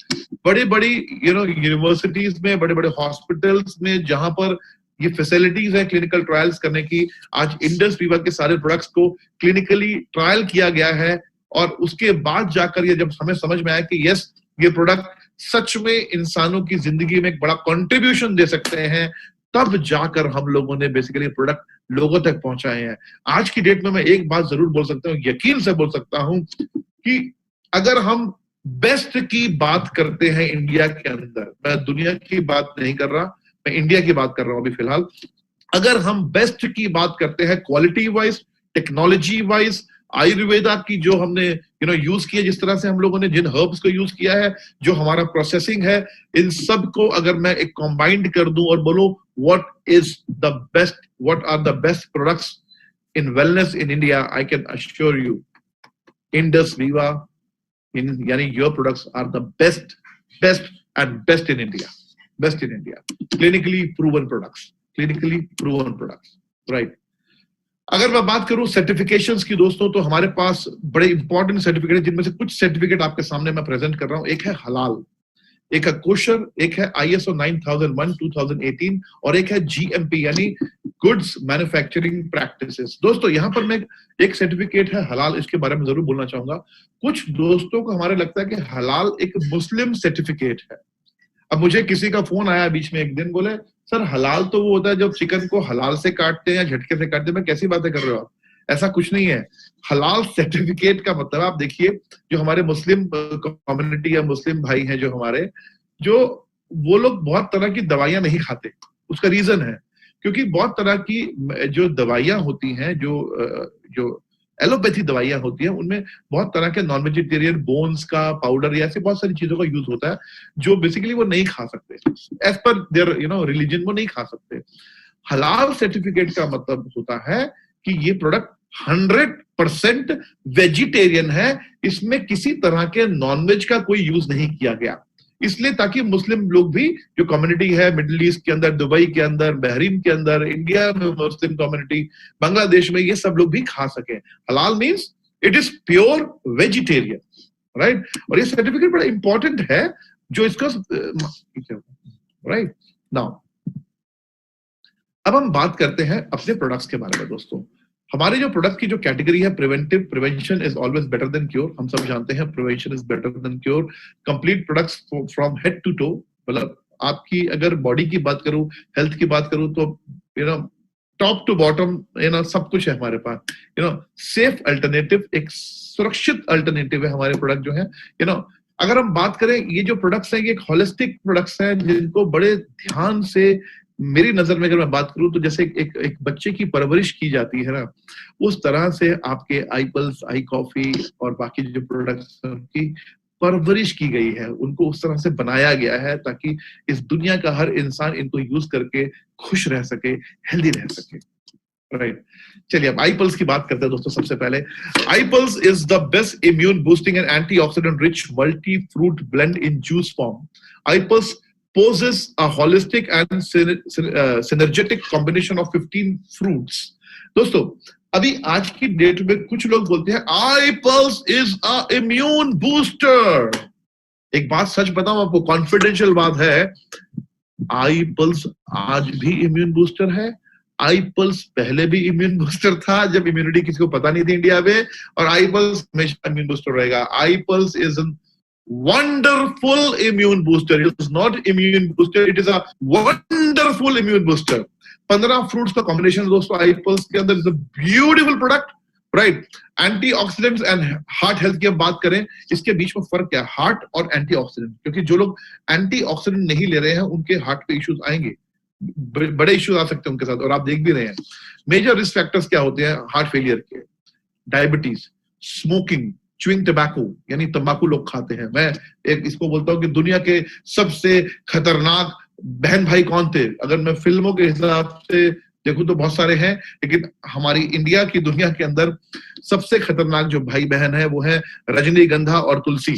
बड़े बड़ी यूनिवर्सिटीज में, बड़े बड़े हॉस्पिटल्स में जहां पर ये फैसिलिटीज है क्लिनिकल ट्रायल्स करने की, आज इंडस वीवा के सारे प्रोडक्ट्स को क्लिनिकली ट्रायल किया गया है. और उसके बाद जाकर ये जब हमें समझ में आया कि यस, ये प्रोडक्ट सच में इंसानों की जिंदगी में एक बड़ा कंट्रीब्यूशन दे सकते हैं, तब जाकर हम लोगों ने बेसिकली प्रोडक्ट लोगों तक पहुंचाए हैं. आज की डेट में मैं एक बात जरूर बोल सकता हूँ, यकीन से बोल सकता हूं, कि अगर हम बेस्ट की बात करते हैं इंडिया के अंदर, मैं दुनिया की बात नहीं कर रहा, मैं इंडिया की बात कर रहा हूं अभी फिलहाल, अगर हम बेस्ट की बात करते हैं quality wise, technology wise, Ayurveda की जो हमने यूज किया, जिस तरह से हम लोगों ने जिन हर्ब्स को यूज किया है, जो हमारा प्रोसेसिंग है, इन सब को अगर मैं एक कंबाइंड कर दूं और बोलो what are the best products in wellness in India, I can assure you Indus Viva यानी your products are the best in India, clinically proven products, right? अगर मैं बात करूं सर्टिफिकेशंस की दोस्तों, तो हमारे पास बड़े इंपॉर्टेंट सर्टिफिकेट है, जिनमें से कुछ सर्टिफिकेट आपके सामने मैं प्रेजेंट कर रहा हूं। एक है हलाल, एक है कोशर, एक है ISO 9001 2018 और एक है GMP यानी गुड्स मैन्युफैक्चरिंग प्रैक्टिसेस। दोस्तों यहां पर मैं एक सर्टिफिकेट है हलाल, इसके बारे में जरूर बोलना चाहूंगा। कुछ दोस्तों को हमारे लगता है कि हलाल एक मुस्लिम सर्टिफिकेट है। अब मुझे किसी का फोन आया बीच में एक दिन, बोले सर हलाल तो वो होता है जब चिकन को हलाल से काटते हैं या झटके से काटते हैं। मैं कैसी बातें कर रहे हो आप, ऐसा कुछ नहीं है। हलाल सर्टिफिकेट का मतलब आप देखिए, जो हमारे मुस्लिम कम्युनिटी या मुस्लिम भाई हैं जो हमारे, जो वो लोग बहुत तरह की दवाइयां नहीं खाते। उसका रीजन है क्योंकि बहुत तरह की जो दवाइयां होती हैं, जो एलोपैथी दवाइयां होती हैं, उनमें बहुत तरह के नॉन वेजिटेरियन बोन्स का पाउडर या ऐसी बहुत सारी चीजों का यूज होता है जो बेसिकली वो नहीं खा सकते, एज पर देयर रिलीजन वो नहीं खा सकते। हलाल सर्टिफिकेट का मतलब होता है कि ये प्रोडक्ट 100% वेजिटेरियन है, इसमें किसी तरह के नॉनवेज का कोई यूज नहीं किया गया। इसलिए ताकि मुस्लिम लोग भी, जो कम्युनिटी है मिडिल ईस्ट के अंदर, दुबई के अंदर, बहरीन के अंदर, इंडिया में मुस्लिम कम्युनिटी, बांग्लादेश में, ये सब लोग भी खा सके। हलाल means it is pure vegetarian, right? और ये सर्टिफिकेट बड़ा इंपॉर्टेंट है जो इसका, राइट? नाउ अब हम बात करते हैं अपने प्रोडक्ट्स के बारे में। दोस्तों हमारे जो प्रोडक्ट की जो कैटेगरी है, prevention is always better than cure. हम सब जानते हैं prevention is better than cure. Complete products from head to toe, मतलब आपकी अगर बॉडी की बात करूं, हेल्थ की बात करूं, तो टॉप टू बॉटम सब कुछ है हमारे पास। सेफ अल्टरनेटिव, एक सुरक्षित अल्टरनेटिव है हमारे प्रोडक्ट जो है। अगर हम बात करें, ये जो प्रोडक्ट्स हैं ये एक होलिस्टिक प्रोडक्ट्स हैं जिनको बड़े ध्यान से, मेरी नजर में अगर मैं बात करूं तो जैसे एक बच्चे की परवरिश की जाती है ना, उस तरह से आपके आईपल्स, आई कॉफी और बाकी जो प्रोडक्ट्स की परवरिश की गई है, उनको उस तरह से बनाया गया है ताकि इस दुनिया का हर इंसान इनको यूज करके खुश रह सके, हेल्दी रह सके, राइट? चलिए अब आईपल्स की बात करते हैं दोस्तों। सबसे पहले iPulse is the best immune boosting and antioxidant rich multi fruit blend in juice form. IPulse poses a holistic and synergetic combination of 15 fruits. दोस्तों अभी आज की डेट में कुछ लोग बोलते हैं iPulse is a immune booster। एक बात सच बताऊं आपको, कॉन्फिडेंशियल बात है, iPulse आज भी इम्यून बूस्टर है। iPulse पहले भी इम्यून बूस्टर था जब इम्यूनिटी किसी को पता नहीं थी इंडिया में, और iPulse हमेशा इम्यून बूस्टर रहेगा। iPulse is an wonderful immune booster. It is not immune booster, it is a wonderful immune booster. 15 fruits का combination दोस्तों iPulse के अंदर, is a beautiful product, right? Antioxidants and heart health की हम बात करें, इसके बीच में फर्क क्या है, हार्ट और एंटीऑक्सीडेंट? क्योंकि जो लोग एंटीऑक्सीडेंट नहीं ले रहे हैं उनके हार्ट पे इश्यूज आएंगे, बड़े इश्यूज आ सकते हैं उनके साथ, और आप देख भी रहे हैं। मेजर रिस्क फैक्टर्स क्या होते हैं हार्ट फेलियर के? डायबिटीज, स्मोकिंग, च्यूइंग टबैको यानी तंबाकू लोग खाते हैं। मैं एक इसको बोलता हूं कि दुनिया के सबसे खतरनाक बहन भाई कौन थे? अगर मैं फिल्मों के हिसाब से देखूं तो बहुत सारे हैं, लेकिन हमारी इंडिया की दुनिया के अंदर सबसे खतरनाक जो भाई बहन है वो है रजनीगंधा और तुलसी।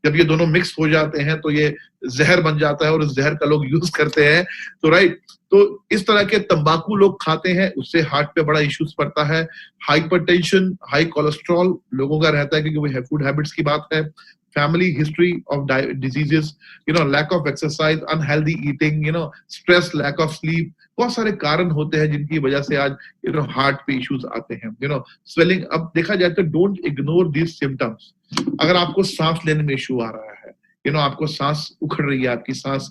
जब ये दोनों मिक्स हो जाते हैं तो ये जहर बन जाता है और इस जहर का लोग यूज करते हैं, तो राइट। तो इस तरह के तंबाकू लोग खाते हैं, उससे हार्ट पे बड़ा इश्यूज पड़ता है। हाइपरटेंशन, हाई कोलेस्ट्रॉल लोगों का रहता है क्योंकि वो फूड हैबिट्स की बात है। Family history of diseases, lack of exercise, unhealthy eating, stress, lack of sleep, बहुत सारे कारण होते हैं जिनकी वजह से आज हार्ट पे इश्यूज आते हैं। स्वेलिंग, अब देखा जाए तो डोंट इग्नोर दीज सिम्टम्स। अगर आपको सांस लेने में इश्यू आ रहा है, आपको सांस उखड़ रही है, आपकी सांस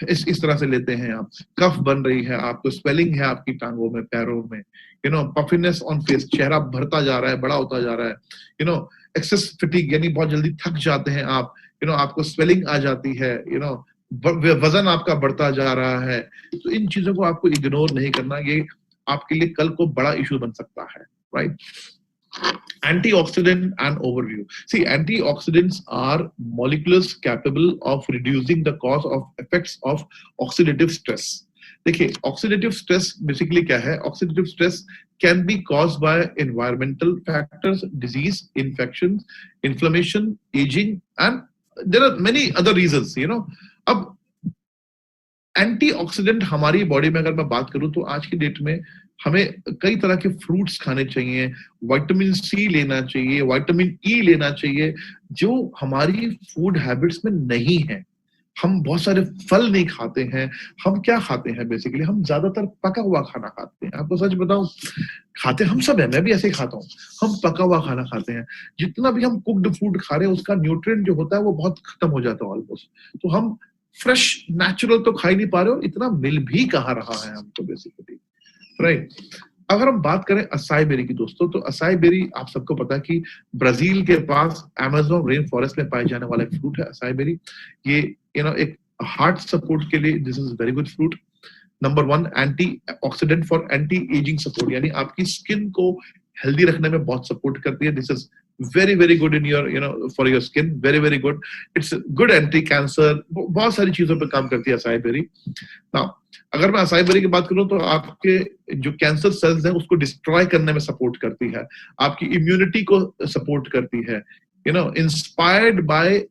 इस तरह से लेते हैं आप, कफ बन रही है, आपको स्वेलिंग है आपकी टांगों में, पैरों में, पफिनेस ऑन फेस, चेहरा भरता जा रहा है, बड़ा होता जा रहा है, एक्सेस फटीग यानी बहुत जल्दी थक जाते हैं आप, आपको स्वेलिंग आ जाती है, वजन आपका बढ़ता जा रहा है, तो इन चीजों को आपको इग्नोर नहीं करना, ये आपके लिए कल को बड़ा इशू बन सकता है, right. Antioxidant and overview. See, antioxidants are molecules capable of reducing the cause of effects of oxidative stress. देखिए, oxidative stress basically क्या है? Oxidative stress can be caused by environmental factors, disease, infections, inflammation, aging, and there are many other reasons, you know. अब एंटीऑक्सीडेंट हमारी बॉडी में अगर मैं बात करूं तो आज की डेट में हमें कई तरह के फ्रूट्स खाने चाहिए, विटामिन सी लेना चाहिए, विटामिन ई लेना चाहिए, जो हमारी फूड हैबिट्स में नहीं है। हम बहुत सारे फल नहीं खाते हैं। हम क्या खाते हैं? बेसिकली हम ज्यादातर पका हुआ खाना खाते हैं। आपको सच बताऊं, खाते हम सब है, मैं भी ऐसे ही खाता हूँ। हम पका हुआ खाना खाते हैं। जितना भी हम कुक्ड फूड खा रहे हैं उसका न्यूट्रिएंट जो होता है वो बहुत खत्म हो जाता है ऑलमोस्ट। तो हम फ्रेश नेचुरल तो खा ही नहीं पा रहे हो, इतना मिल भी कहाँ रहा है हमको बेसिकली, राइट। अगर हम बात करें असाई बेरी की दोस्तों, तो असाई बेरी आप सबको पता है कि ब्राजील के पास अमेज़न रेन फॉरेस्ट में पाए जाने वाला एक फ्रूट है असाई बेरी। ये एक हार्ट सपोर्ट के लिए this is very good fruit. Number 1 anti oxidant for anti ageing support, यानी आपकी स्किन को हेल्दी रखने में बहुत सपोर्ट करती है। This is very good in your for your skin, very good. It's good anti cancer, बहुत सारी चीजों पे काम करती है असाई बेरी। नाउ अगर मैं असाई बेरी की बात करूं तो आपके जो कैंसर सेल्स हैं उसको डिस्ट्रॉय करने में सपोर्ट करती है, आपकी इम्यूनिटी को सपोर्ट करती है। Inspired by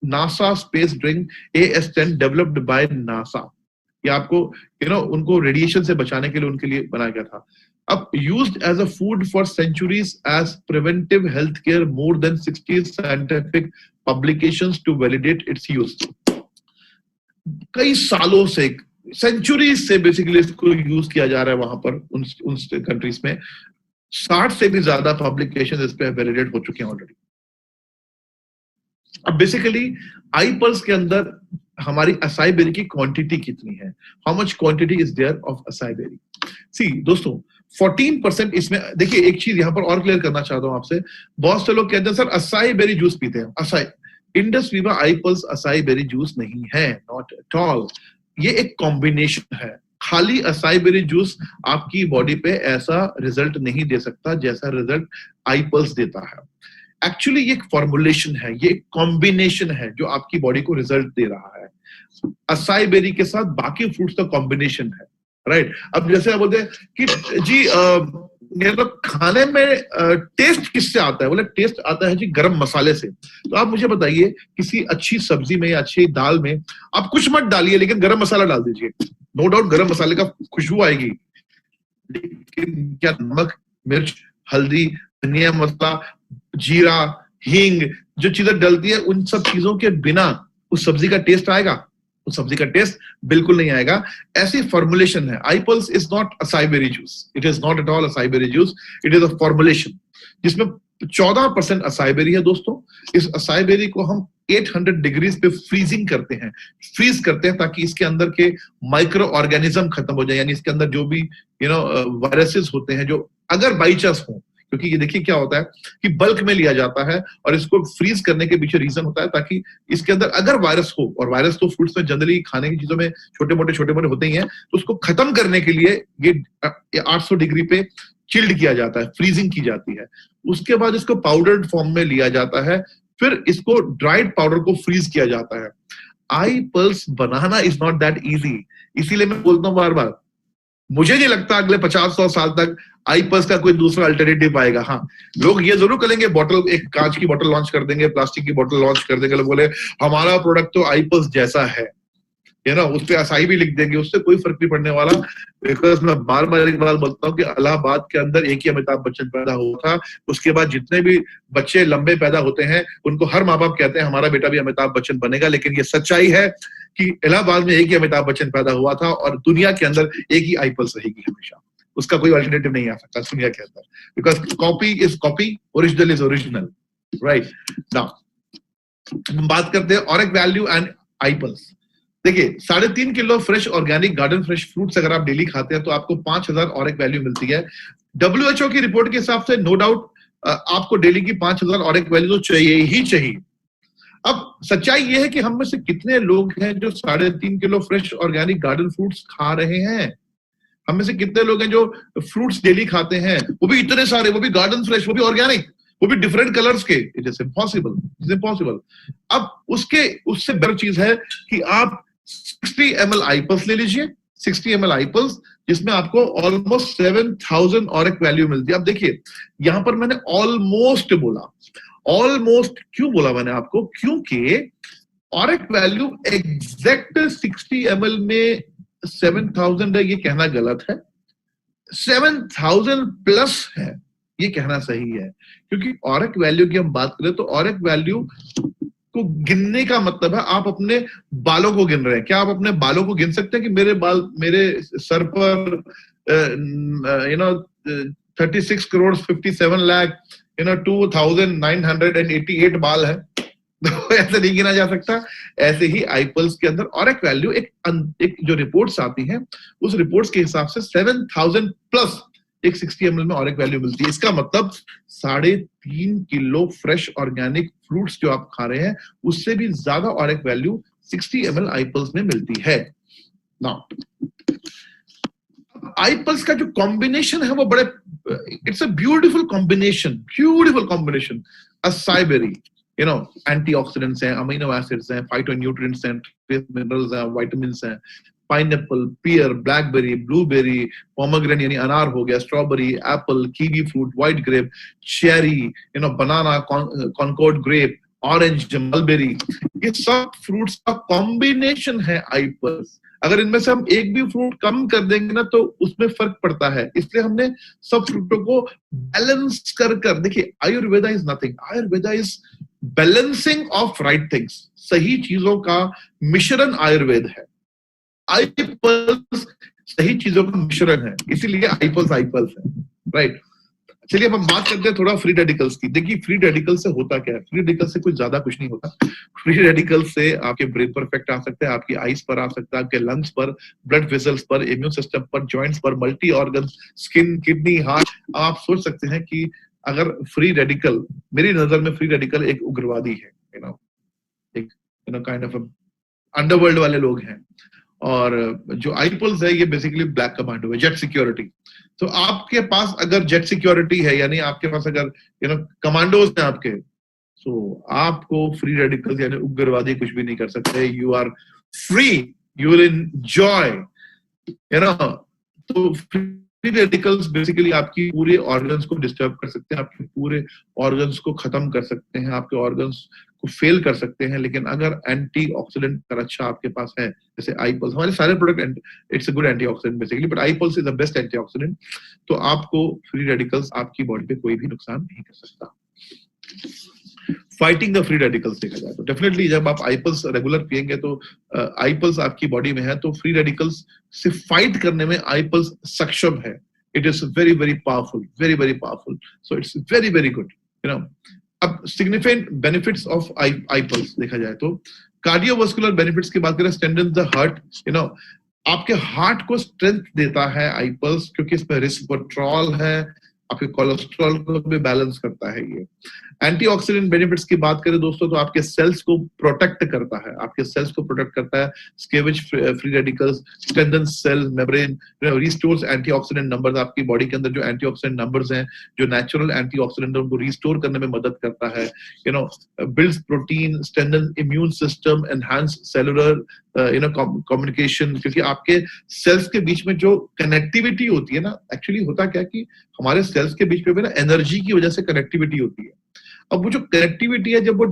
NASA space drink AS10 developed by NASA. ये आपको उनको रेडिएशन से बचाने के लिए उनके लिए बनाया गया था। अब used as a food for centuries as preventive health care, more than 60 scientific publications to validate its use. कई सालों से, सेंचुरीज से बेसिकली इसको यूज किया जा रहा है वहां पर उन कंट्रीज में। 60 से भी ज्यादा पब्लिकेशन इस पे वैलिडेट हो चुके हैं ऑलरेडी। अब बेसिकली आई पल्स के अंदर हमारी असाई बेरी की क्वांटिटी कितनी है? How much quantity is there of acai berry? See दोस्तों, 14% इसमें, देखिए एक चीज यहां पर और क्लियर करना चाहता हूं आपसे। बहुत से लोग कहते हैं सर असाई बेरी जूस पीते हैं। असाई इंडस वीवा आई पल्स असाई बेरी जूस नहीं है, नॉट एट ऑल। ये एक कॉम्बिनेशन है। खाली असाई बेरी जूस आपकी बॉडी पे ऐसा रिजल्ट नहीं दे सकता जैसा रिजल्ट आई पल्स देता है। एक्चुअली ये एक फॉर्मुलेशन है, ये एक कॉम्बिनेशन है जो आपकी बॉडी को रिजल्ट दे रहा है। असाई बेरी के साथ बाकी फ्रूट्स का कॉम्बिनेशन है, राइट। अब जैसे आप बोलते हैं कि जी मतलब खाने में टेस्ट किससे आता है? बोले टेस्ट आता है जी गरम मसाले से। तो आप मुझे बताइए, किसी अच्छी सब्जी में या अच्छी दाल में आप कुछ मत डालिए लेकिन गरम मसाला डाल दीजिए, नो डाउट गरम मसाले का खुशबू आएगी, लेकिन क्या नमक, मिर्च, हल्दी, धनिया मसाला, जीरा, हींग जो चीजें डलती है, उन सब चीजों के बिना उस सब्जी का टेस्ट आएगा? उस सब्जी का टेस्ट बिल्कुल नहीं आएगा। ऐसी फॉर्मुलेशन है। IPulse is not acai berry juice, it is not at all acai berry juice, it is a formulation जिसमें 14% असाई बेरी है दोस्तों। इस असाई बेरी को हम 800 डिग्रीज पे फ्रीजिंग करते हैं, फ्रीज करते हैं ताकि इसके अंदर के माइक्रो ऑर्गेनिज्म खत्म हो जाए, यानी इसके अंदर जो भी वायरसेस होते हैं जो अगर बाई चांस हो, क्योंकि ये देखिए क्या होता है कि बल्क में लिया जाता है और इसको फ्रीज करने के पीछे रीजन होता है ताकि इसके अंदर अगर वायरस हो, और वायरस तो फ्रूट्स में जनरली खाने की चीजों में छोटे मोटे होते ही हैं, तो उसको खत्म करने के लिए ये 800 डिग्री पे चिल्ड किया जाता है, फ्रीजिंग की जाती है। उसके बाद इसको पाउडर्ड फॉर्म में लिया जाता है, फिर इसको ड्राइड पाउडर को फ्रीज किया जाता है। आई पल्स बनाना इज नॉट दैट इजी, इसीलिए मैं बोलता हूँ बार बार, मुझे नहीं लगता अगले 50-100 साल तक आई पल्स का कोई दूसरा अल्टरनेटिव आएगा। हाँ, लोग ये जरूर करेंगे, बॉटल, एक कांच की बॉटल लॉन्च कर देंगे, प्लास्टिक की बॉटल लॉन्च कर देंगे, लोग बोले हमारा प्रोडक्ट तो आई पल्स जैसा है, उस पर असाई भी लिख देंगे, उससे कोई फर्क नहीं पड़ने वाला। बिकॉज मैं बार बार एक बात बोलता हूँ कि इलाहाबाद के अंदर एक ही अमिताभ बच्चन पैदा हुआ था, उसके बाद जितने भी बच्चे लंबे पैदा होते हैं उनको हर माँ बाप कहते हैं हमारा बेटा भी अमिताभ बच्चन बनेगा, लेकिन ये सच्चाई है कि इलाहाबाद में एक ही अमिताभ बच्चन पैदा हुआ था और दुनिया के अंदर एक ही आई पल्स रहेगी हमेशा, उसका कोई अल्टरनेटिव नहीं आ सकता दुनिया के अंदर, because copy is copy, original is original, right. Now हम बात करते हैं Auric value and I pulse. देखिए 3.5 kilo fresh organic garden fresh fruits अगर आप डेली खाते हैं तो आपको 5000 ऑरिक वैल्यू मिलती है। WHO की रिपोर्ट के हिसाब से नो डाउट आपको डेली की 5000 ऑरिक वैल्यू तो चाहिए ही चाहिए। अब सच्चाई ये है कि हम में से कितने लोग हैं जो 3.5 kilo fresh organic garden fruits खा रहे हैं? हम में से कितने लोग हैं जो फ्रूट्स डेली खाते हैं, वो भी इतने सारे, वो भी गार्डन फ्रेश, वो भी ऑर्गेनिक, वो भी डिफरेंट कलर्स के? It is impossible. अब उससे बेटर चीज है कि आप 60 ml आईपल्स ले लीजिए, 60 ml आईपल्स, जिसमें आपको ऑलमोस्ट 7000 ऑरिक वैल्यू मिलती है। अब देखिए यहां पर मैंने ऑलमोस्ट बोला, ऑलमोस्ट क्यों बोला मैंने आपको? क्योंकि ऑरिक वैल्यू एग्जैक्ट 60 ml में 7000 है ये कहना गलत है, 7000 प्लस है ये कहना सही है। क्योंकि ऑरिक वैल्यू की हम बात करें तो ऑरिक वैल्यू को गिनने का मतलब है आप अपने बालों को गिन रहे हैं। क्या आप अपने बालों को गिन सकते हैं कि मेरे बाल, मेरे सर पर 36 करोड़ 57 लाख 2988 बाल है? तो ऐसे नहीं गिना जा सकता। ऐसे ही आईपल्स के अंदर ऑरिक वैल्यू एक जो रिपोर्ट्स आती हैं उस रिपोर्ट्स के हिसाब से 7000 प्लस एक 60 ml में ऑरिक वैल्यू मिलती है। इसका मतलब 3.5 किलो फ्रेश ऑर्गेनिक फ्रूट्स जो आप खा रहे हैं उससे भी ज्यादा ऑरिक वैल्यू 60 ml आईपल्स में मिलती है। नाउ आईपल्स का जो कॉम्बिनेशन है वो बड़े, it's a beautiful combination. Acai berry, antioxidants हैं, अमीनो एसिड्स हैं, फाइटोन्यूट्रिएंट्स हैं, ट्रेस मिनरल्स हैं, विटामिन्स हैं, pineapple, pear, blackberry, blueberry, pomegranate यानी अनार हो गया, strawberry, apple, kiwi fruit, white grape, cherry, banana, concord grape, orange, mulberry, ये सब फ्रूट्स का कॉम्बिनेशन है आईपल्स। अगर इनमें से हम एक भी फ्रूट कम कर देंगे ना तो उसमें फर्क पड़ता है, इसलिए हमने सब फ्रूटों को बैलेंस कर देखिए, Ayurveda is nothing, Ayurveda is balancing of right things, सही चीजों का मिश्रण आयुर्वेद है। आईपल्स सही चीजों का मिश्रण है, इसीलिए आईपल्स है, राइट। चलिए अब हम बात करते हैं थोड़ा फ्री रेडिकल्स की। देखिए फ्री रेडिकल से होता क्या है? फ्री रेडिकल से कुछ ज्यादा कुछ नहीं होता। फ्री रेडिकल से आपके ब्रेन पर इफेक्ट आ सकता है, आपकी आईज पर आ सकता है, आपके लंग्स पर, ब्लड वेसल्स पर, इम्यून सिस्टम पर, जॉइंट्स पर, multi organ, skin, kidney, heart. आप सोच सकते हैं कि अगर फ्री रेडिकल, मेरी नजर में फ्री रेडिकल एक उग्रवादी है, एक काइंड ऑफ अंडरवर्ल्ड वाले लोग हैं, और जो आईपल्स है ये बेसिकली ब्लैक कमांडो है, जेट सिक्योरिटी। तो आपके पास अगर जेट सिक्योरिटी है, यानी आपके पास अगर कमांडोज हैं आपके, तो आपको फ्री रेडिकल्स यानी उग्रवादी कुछ भी नहीं कर सकते। You are free, you will enjoy, तो फ्री रेडिकल्स बेसिकली आपकी पूरे ऑर्गन्स को डिस्टर्ब कर सकते हैं, आपके पूरे ऑर्गन्स को खत्म कर सकते हैं, आपके ऑर्गन्स को फेल कर सकते हैं। लेकिन अगर एंटीऑक्सीडेंट का अच्छा आपके पास है, जैसे आईपल्स, हमारे सारे product it's a good antioxidant basically, but iPulse is the best antioxidant, तो आपको फ्री रेडिकल्स आपकी बॉडी पे कोई भी नुकसान नहीं कर सकता। फाइटिंग द फ्री रेडिकल्स देखा जाए तो डेफिनेटली जब आप आईपल्स रेगुलर पिएंगे तो आईपल्स आपकी बॉडी में है, तो फ्री रेडिकल्स से फाइट करने में आईपल्स सक्षम है। It is very very powerful, very very powerful, so it's very very good. अब सिग्निफिकेंट बेनिफिट्स ऑफ आईपल्स देखा जाए तो कार्डियोवास्कुलर बेनिफिट्स की बात करें, स्ट्रेंथन द हार्ट, आपके हार्ट को स्ट्रेंथ देता है आईपल्स, क्योंकि इसमें रिस्वोट्रॉल है, आपके कोलेस्ट्रॉल को भी बैलेंस करता है ये। एंटीऑक्सीडेंट बेनिफिट्स की बात करें दोस्तों तो आपके सेल्स को प्रोटेक्ट करता है, आपके सेल्स को प्रोटेक्ट करता है, scavenges free radicals, strengthen cell membrane, restores antioxidant numbers, आपकी बॉडी के अंदर जो एंटीऑक्सीडेंट नंबर्स हैं, जो नेचुरल एंटीऑक्सीडेंट उनको रिस्टोर करने में मदद करता है, builds protein, strengthen immune system, enhance cellular communication, क्योंकि आपके सेल्स के बीच में जो कनेक्टिविटी होती है ना, एक्चुअली होता क्या है कि हमारे सेल्स के बीच में ना एनर्जी की वजह से कनेक्टिविटी होती है। अब वो जो कनेक्टिविटी है, जब वो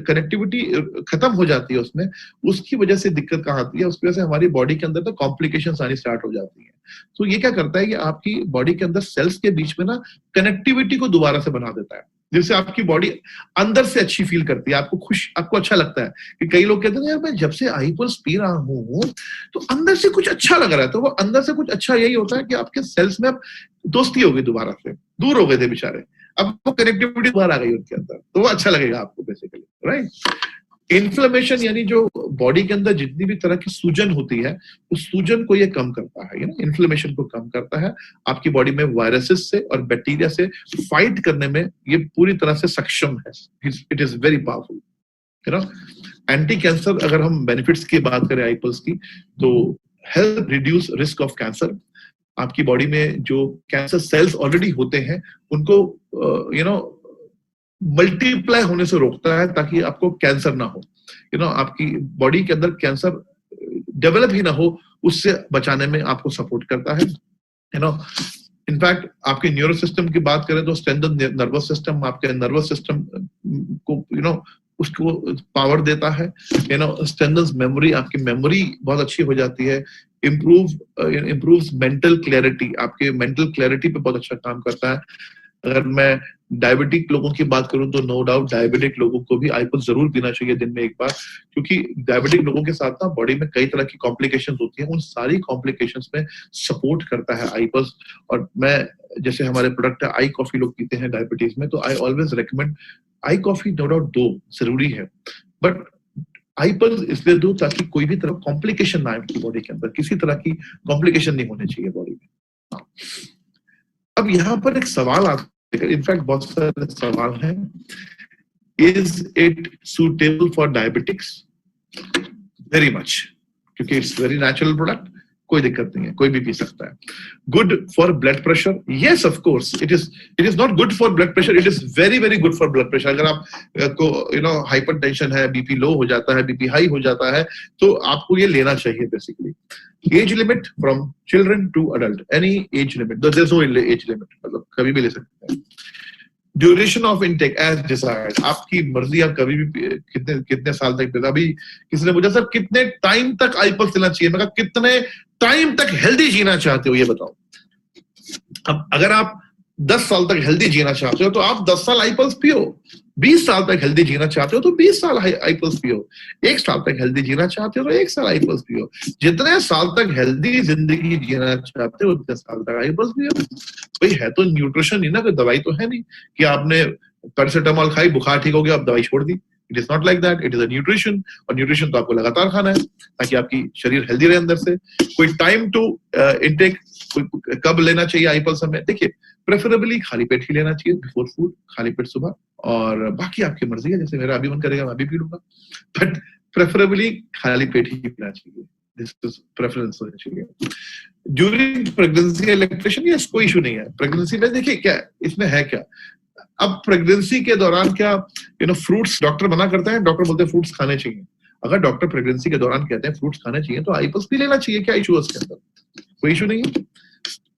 कनेक्टिविटी खत्म हो जाती है उसमें, उसकी वजह से दिक्कत कहाँ आती है, उसकी वजह से हमारी बॉडी के अंदर तो कॉम्प्लिकेशंस आनी स्टार्ट हो जाती है। तो ये क्या करता है कि आपकी बॉडी के अंदर सेल्स के बीच में ना कनेक्टिविटी को दोबारा से बना देता है, जिससे आपकी बॉडी अंदर से अच्छी फील करती है, आपको अच्छा लगता है। कि कई लोग कहते हैं यार मैं जब से आईपल्स पी रहा हूँ तो अंदर से कुछ अच्छा लग रहा है, तो वो अंदर से कुछ अच्छा यही होता है कि आपके सेल्स में अब दोस्ती हो गई, दोबारा से दूर हो गए थे बेचारे, अब वो कनेक्टिविटी बाहर आ गई उनके अंदर, तो वो अच्छा लगेगा आपको बेसिकली, राइट। इन्फ्लेमेशन यानी जो बॉडी के अंदर जितनी भी तरह की सूजन होती है, उस सूजन को ये कम करता है, इन्फ्लेमेशन को कम करता है। आपकी बॉडी में वायरसेस से और बैक्टीरिया से फाइट करने में ये पूरी तरह से सक्षम है। It is very powerful. Anti cancer, अगर हम बेनिफिट्स की बात करें आईपल्स की, तो help reduce risk of cancer, आपकी बॉडी में जो कैंसर सेल्स ऑलरेडी होते हैं उनको मल्टीप्लाई होने से रोकता है, ताकि आपको कैंसर ना हो, आपकी बॉडी के अंदर कैंसर डेवलप ही ना हो, उससे बचाने में आपको सपोर्ट करता है। इनफैक्ट आपके न्यूरो सिस्टम की बात करें तो स्ट्रेंथन नर्वस सिस्टम, आपके नर्वस सिस्टम को उसको पावर देता है। स्ट्रेंथन्स मेमोरी, आपकी मेमोरी बहुत अच्छी हो जाती है। इम्प्रूव्स मेंटल क्लैरिटी, आपके मेंटल क्लैरिटी पे बहुत अच्छा काम करता है। अगर मैं डायबिटिक लोगों की बात करूं तो नो डाउट डायबिटिक लोगों को भी आईपल्स जरूर पीना चाहिए दिन में एक बार, क्योंकि डायबिटिक लोगों के साथ ना बॉडी में कई तरह की कॉम्प्लिकेशंस होती हैं, उन सारी कॉम्प्लिकेशंस में सपोर्ट करता है आईपल्स। और मैं, जैसे हमारे प्रोडक्ट है आई कॉफी लोग पीते हैं डायबिटीज में, तो I always recommend I coffee. No doubt दो जरूरी है, बट आईपल्स इसलिए दो ताकि कोई भी तरह कॉम्प्लिकेशन ना आए आपकी बॉडी के अंदर, किसी तरह की कॉम्प्लिकेशन नहीं होनी चाहिए बॉडी में। अब यहाँ पर एक सवाल आता है, इनफैक्ट बहुत सारे सवाल हैं। Is it suitable for diabetics? Very much, क्योंकि इट्स वेरी नेचुरल प्रोडक्ट, कोई दिक्कत नहीं है, कोई भी पी सकता है। Good for blood pressure? Yes of course it is not good for blood pressure, it is very very good for blood pressure. अगर आपको हाइपरटेंशन है, बीपी लो हो जाता है, बीपी हाई हो जाता है, तो आपको ये लेना चाहिए basically. Age limit from children to adult, any age limit, there is no age limit, मतलब कभी भी ले सकते हैं। Duration of intake as decide, आपकी मर्जी, आप कभी भी कितने साल तक। अभी किसी ने पूछा सर कितने टाइम तक आईपल्स लेना चाहिए, मैं कहा कितने टाइम तक हेल्दी जीना चाहते हो ये बताओ। अब अगर आप 10 साल तक हेल्दी जीना चाहते हो तो आप 10 साल आईपल्स पियो, 20 साल तक हेल्दी जीना चाहते हो तो 20 साल आईपल्स पियो, 1 साल तक हेल्दी जीना चाहते हो तो 1 साल आईपल्स पियो, जितने साल तक हेल्दी जिंदगी जीना चाहते हो उतने साल तक आईपल्स पियो। भाई है तो न्यूट्रिशन ही ना, कोई दवाई तो है नहीं कि आपने पैरासिटामोल खाई, बुखार ठीक हो गया, अब दवाई छोड़ दी। It is not like that, it is a nutrition, और न्यूट्रिशन तो आपको लगातार खाना है ताकि आपकी शरीर हेल्दी रहे अंदर से। कोई टाइम टू इनटेक, कब लेना चाहिए आईपल्स हमें? देखिए प्रेफरेबली खाली पेट ही लेना चाहिए बिफोर फूड, खाली पेट सुबह, और बाकी आपकी मर्जी है, जैसे मेरा अभी मन करेगा मैं अभी पी लूंगा, बट प्रेफरेबली खाली पेट ही पीना चाहिए, दिस इज प्रेफरेंस होना चाहिए। ड्यूरिंग प्रेगनेंसी या लैक्टेशन, यस कोई इशू नहीं है। प्रेगनेंसी में देखिए क्या इसमें है, क्या अब प्रेगनेंसी के दौरान क्या फ्रूट्स डॉक्टर मना करते हैं, डॉक्टर बोलते हैं फ्रूट्स खाने चाहिए। अगर डॉक्टर प्रेगनेंसी के दौरान कहते हैं फ्रूट्स खाने चाहिए तो आईपल्स भी लेना चाहिए, क्या इशू है उसके अंदर? कोई इशू नहीं है।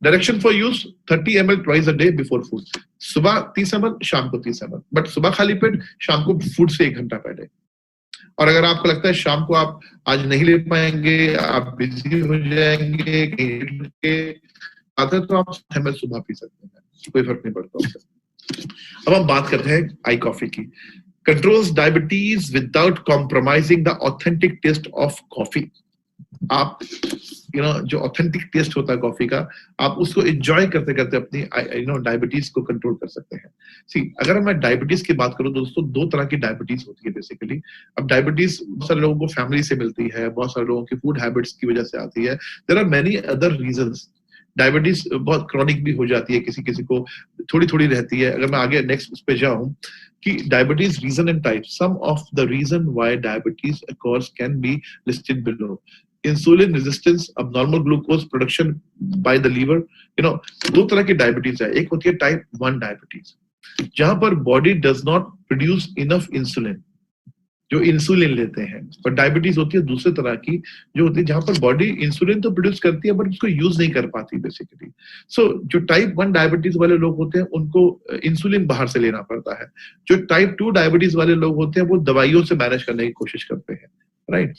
Direction for use 30 ml twice a day before food, सुबह 30 ml, शाम को 30 ml, बट सुबह खाली पेट, शाम को फूड से 1 घंटा पहले। और अगर आपको लगता है शाम को आप आज नहीं ले पाएंगे, आप बिजी हो जाएंगे तो आप 7 ml सुबह पी सकते हैं, कोई फर्क नहीं पड़ता उससे। अब हम बात करते हैं आई कॉफी की। Controls diabetes without compromising the authentic taste of coffee. आप जो ऑथेंटिक टेस्ट होता है कॉफी का, आप उसको एंजॉय करते करते अपनी डायबिटीज को कंट्रोल कर सकते हैं। सी, अगर मैं डायबिटीज की बात करूं तो दोस्तों 2 तरह की डायबिटीज होती है बेसिकली। अब डायबिटीज बहुत सारे लोगों को फैमिली से मिलती है, बहुत सारे लोगों की फूड हैबिट्स की वजह से आती है। There are many other reasons. Diabetes बहुत क्रॉनिक भी हो जाती है, किसी किसी को थोड़ी थोड़ी रहती है। अगर मैं आगे नेक्स्ट उस पे जाऊं कि diabetes reason and type, some of the reason why diabetes occurs can be listed below. Insulin resistance, abnormal glucose production by the liver. 2 तरह की डायबिटीज है। एक होती है टाइप 1 डायबिटीज, जहां पर body does not produce enough insulin, जो इंसुलिन लेते हैं। पर डायबिटीज होती है दूसरे तरह की, जो होती है जहां पर बॉडी इंसुलिन तो प्रोड्यूस करती है बट उसको यूज नहीं कर पाती बेसिकली। सो जो टाइप 1 डायबिटीज वाले लोग होते हैं उनको इंसुलिन बाहर से लेना पड़ता है। जो टाइप 2 डायबिटीज वाले लोग होते हैं वो दवाइयों से मैनेज करने की कोशिश करते हैं, राइट।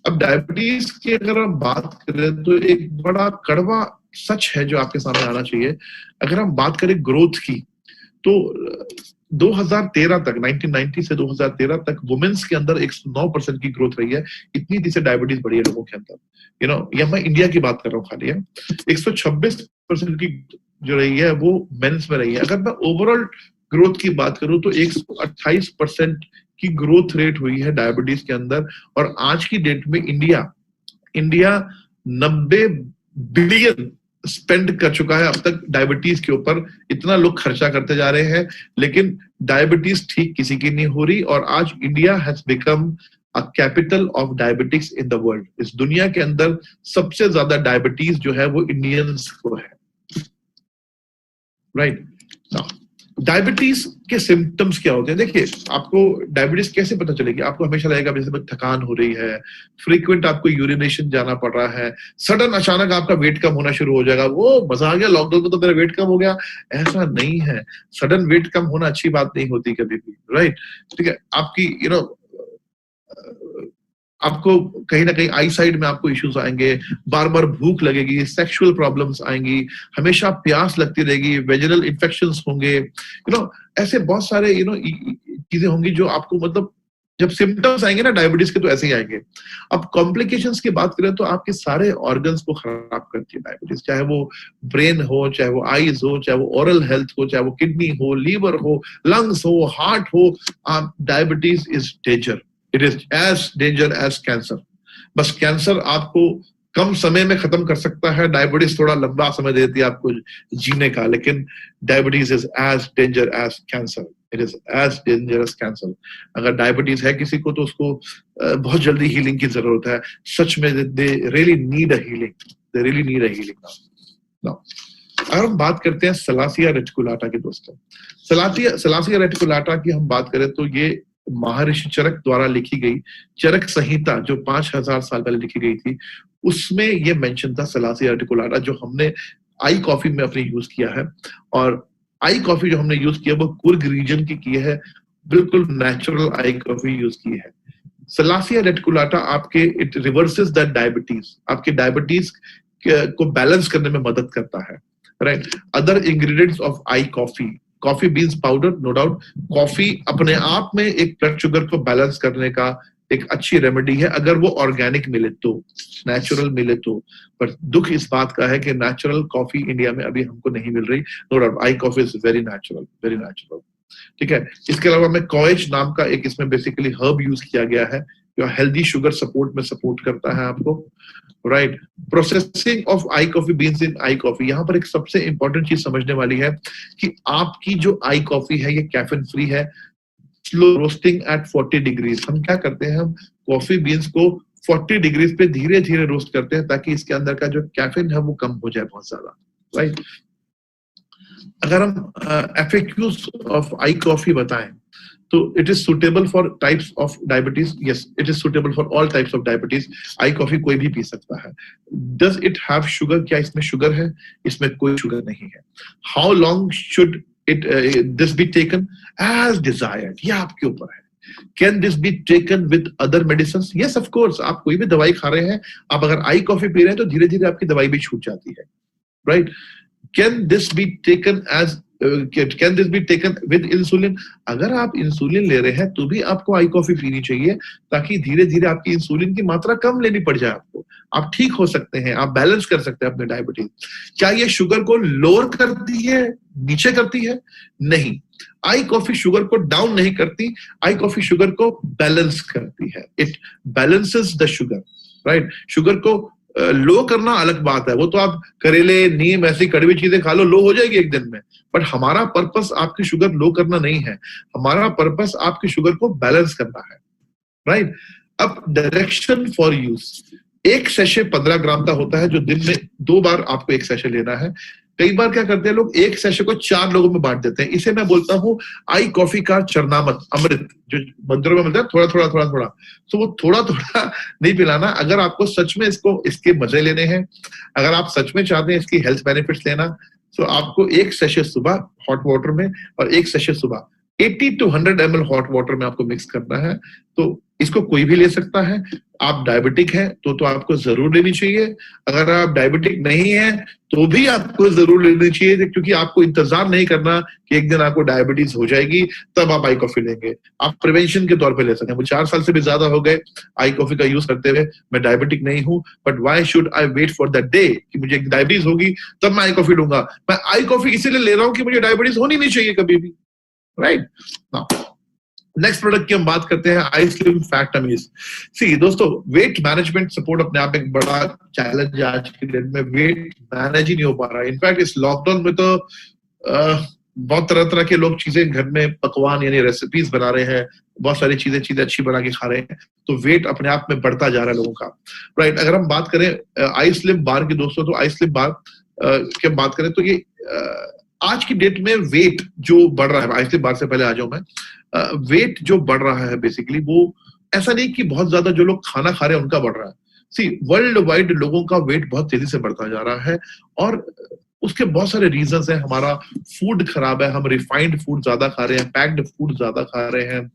अब डायबिटीज की अगर हम बात करें तो एक बड़ा कड़वा सच है जो आपके सामने आना चाहिए। अगर हम बात करें ग्रोथ की तो 2013 तक, 1990 से 2013 तक वुमेन्स के अंदर 109% की ग्रोथ रही है। इतनी तेजी से डायबिटीज बढ़ी है लोगों के अंदर। या मैं इंडिया की बात कर रहा हूँ खाली है। 126% की जो रही है वो मेंस में रही है। अगर मैं ओवरऑल ग्रोथ की बात करूं तो 128% की ग्रोथ रेट हुई है डायबिटीज के अंदर। और आज की डेट में इंडिया 90 बिलियन स्पेंड कर चुका है अब तक डायबिटीज के ऊपर। इतना लोग खर्चा करते जा रहे हैं लेकिन डायबिटीज ठीक किसी की नहीं हो रही। और आज India has become capital of diabetics in the world. इस दुनिया के अंदर सबसे ज्यादा डायबिटीज जो है वो इंडियंस को है, राइट। डायबिटीज के सिम्टम्स क्या होते हैं? देखिए, आपको डायबिटीज कैसे पता चलेगी? आपको हमेशा लगेगा जैसे थकान हो रही है, फ्रीक्वेंट आपको यूरिनेशन जाना पड़ रहा है, सडन अचानक आपका वेट कम होना शुरू हो जाएगा। वो मजा आ गया, लॉकडाउन में तो मेरा वेट कम हो गया। ऐसा नहीं है, सडन वेट कम होना अच्छी बात नहीं होती कभी भी, राइट। ठीक है, आपकी आपको कहीं ना कहीं आई साइड में आपको इश्यूज आएंगे, बार बार भूख लगेगी, सेक्सुअल प्रॉब्लम्स आएंगी, हमेशा प्यास लगती रहेगी, वेजिनल इन्फेक्शंस होंगे, ऐसे बहुत सारे चीजें होंगी जो आपको मतलब जब सिम्टम्स आएंगे ना डायबिटीज के तो ऐसे ही आएंगे। अब कॉम्प्लिकेशंस की बात करें तो आपके सारे ऑर्गन्स को खराब करती है डायबिटीज, चाहे वो ब्रेन हो, चाहे वो आईज हो, चाहे वो ओरल हेल्थ हो, चाहे वो किडनी हो, लीवर हो, लंग्स हो, हार्ट हो। Diabetes is danger, it is as danger as cancer. बस कैंसर आपको कम समय में खत्म कर सकता है, डायबिटीज थोड़ा लंबा समय देती है आपको जीने का, लेकिन diabetes is as danger as cancer, it is as danger as cancer. अगर डायबिटीज है किसी को तो उसको बहुत जल्दी हीलिंग की जरूरत है, सच में they really need a healing, they really need a healing now. अगर हम बात करते हैं सलासिया रेटिकुलाटा की दोस्तों, सलासिया रेटिकुलाटा की हम बात करें तो ये महर्षि चरक द्वारा लिखी गई चरक संहिता जो 5000 साल पहले लिखी गई थी, उसमें ये मेंशन था सलासिया रेटिकुलाटा, जो हमने आई कॉफी में अपने यूज किया है। और आई कॉफी जो हमने यूज किया वो कुर्ग रीजन की है, बिल्कुल नेचुरल आई कॉफी यूज की है। सलासिया रेटिकुलाटा आपके इट रिवर्सेस द डायबिटीज, आपके डायबिटीज को बैलेंस करने में मदद करता है, right. Other ingredients of I coffee beans powder, no doubt coffee अपने आप में एक ब्लड शुगर को बैलेंस करने का एक अच्छी रेमेडी है, अगर वो ऑर्गेनिक मिले तो, नेचुरल मिले तो। पर दुख इस बात का है कि नेचुरल कॉफी इंडिया में अभी हमको नहीं मिल रही। No doubt I coffee is very natural, very natural, ठीक है। इसके अलावा में कोएच नाम का एक इसमें बेसिकली हर्ब यूज किया गया है जो हेल्दी शुगर सपोर्ट में सपोर्ट करता है आपको, right. Processing of I coffee beans in I coffee, यहाँ पर एक सबसे इंपॉर्टेंट चीज समझने वाली है कि आपकी जो आई कॉफी है ये कैफीन फ्री है, स्लो रोस्टिंग एट 40 डिग्रीज। हम क्या करते हैं, हम कॉफी बीन्स को 40 डिग्रीज पे धीरे धीरे रोस्ट करते हैं ताकि इसके अंदर का जो कैफीन है वो कम हो जाए बहुत ज्यादा, राइट। अगर हम FAQs ऑफ आई कॉफी बताएं तो it is suitable for types of diabetes, yes it is suitable for all types of diabetes. I coffee कोई भी पी सकता है। डज इट हैव शुगर, क्या इसमें शुगर है? इसमें कोई शुगर नहीं है। How long should it this be taken? As desired, ये आपके ऊपर है। Can this be taken with other medicine? Yes of course, आप कोई भी दवाई खा रहे हैं, आप अगर आई कॉफी पी रहे हैं तो धीरे धीरे आपकी दवाई भी छूट जाती है, right. Can this be taken as can this be taken with insulin? अगर आप इंसुलिन ले रहे हैं तो भी आपको आई कॉफी पीनी चाहिए ताकि धीरे धीरे आपकी इंसुलिन की मात्रा कम लेनी पड़ जाए आपको, आप ठीक हो सकते हैं, आप बैलेंस कर सकते हैं अपने डायबिटीज। क्या ये शुगर को लोअर करती है, नीचे करती है? नहीं, आई कॉफी शुगर को डाउन नहीं करती, आई कॉफी शुगर को बैलेंस करती है, it balances the sugar, right. Sugar को लो करना अलग बात है, वो तो आप करेले, नीम, ऐसी कड़वी चीजें खा लो, लो हो जाएगी एक दिन में। बट हमारा पर्पस आपकी शुगर लो करना नहीं है, हमारा पर्पस आपकी शुगर को बैलेंस करना है, राइट। अब डायरेक्शन फॉर यूज, एक सेशे 15 ग्राम का होता है जो दिन में 2 बार आपको एक सेशे लेना है। कई बार क्या करते हैं लोग, एक सेशे को 4 लोगों में बांट देते हैं। इसे मैं बोलता हूं आई कॉफी का चरनामत, अमृत, जो मंदिरों में मिलता है, थोड़ा थोड़ा थोड़ा थोड़ा। तो वो थोड़ा थोड़ा नहीं पिलाना। अगर आपको सच में इसके मजे लेने हैं, अगर आप सच में चाहते हैं इसकी हेल्थ बेनिफिट्स लेना, तो आपको एक सेशे सुबह हॉट वाटर में और एक सेशे सुबह 80 to 100 ml हॉट वाटर में आपको मिक्स करना है। तो इसको कोई भी ले सकता है। आप डायबिटिक हैं तो आपको जरूर लेनी चाहिए, अगर आप डायबिटिक नहीं है तो भी आपको जरूर लेनी चाहिए, क्योंकि आपको इंतजार नहीं करना कि एक दिन आपको डायबिटीज हो जाएगी तब आप आई कॉफी लेंगे। आप प्रिवेंशन के तौर पे ले सकते हैं। मुझे 4 साल से भी ज्यादा हो गए आई कॉफी का यूज करते हुए, मैं डायबिटिक नहीं हूं, but why should I wait for the day कि मुझे डायबिटीज होगी तब मैं आई कॉफी लूंगा। मैं आई कॉफी इसीलिए ले रहा हूं कि मुझे डायबिटीज होनी नहीं चाहिए कभी भी, राइट। नेक्स्ट प्रोडक्ट की हम बात करते हैं, आई स्लिम फैट टमीज। सी दोस्तों, वेट मैनेजमेंट सपोर्ट अपने आप एक बड़ा चैलेंज है आज की डेट में। वेट मैनेज ही नहीं हो पा रहा है। इनफैक्ट इस लॉकडाउन में तो बहुत तरह तरह के लोग चीजें घर में पकवान यानी रेसिपीज बना रहे हैं, बहुत सारी चीजें अच्छी बना के खा रहे हैं, तो वेट अपने आप में बढ़ता जा रहा है लोगों का, राइट। अगर हम बात करें आई स्लिम बार की दोस्तों, तो आई स्लिम बार की बात करें तो ये आज की डेट में वेट जो बढ़ रहा है, आई स्लिम बार से पहले आ जाऊं मैं, वेट जो बढ़ रहा है बेसिकली वो ऐसा नहीं कि बहुत ज्यादा जो लोग खाना खा रहे हैं उनका बढ़ रहा है। सी वर्ल्ड वाइड लोगों का वेट बहुत तेजी से बढ़ता जा रहा है और उसके बहुत सारे रीजंस हैं। हमारा फूड खराब है, हम रिफाइंड फूड ज्यादा खा रहे हैं, पैक्ड फूड ज्यादा खा रहे हैं,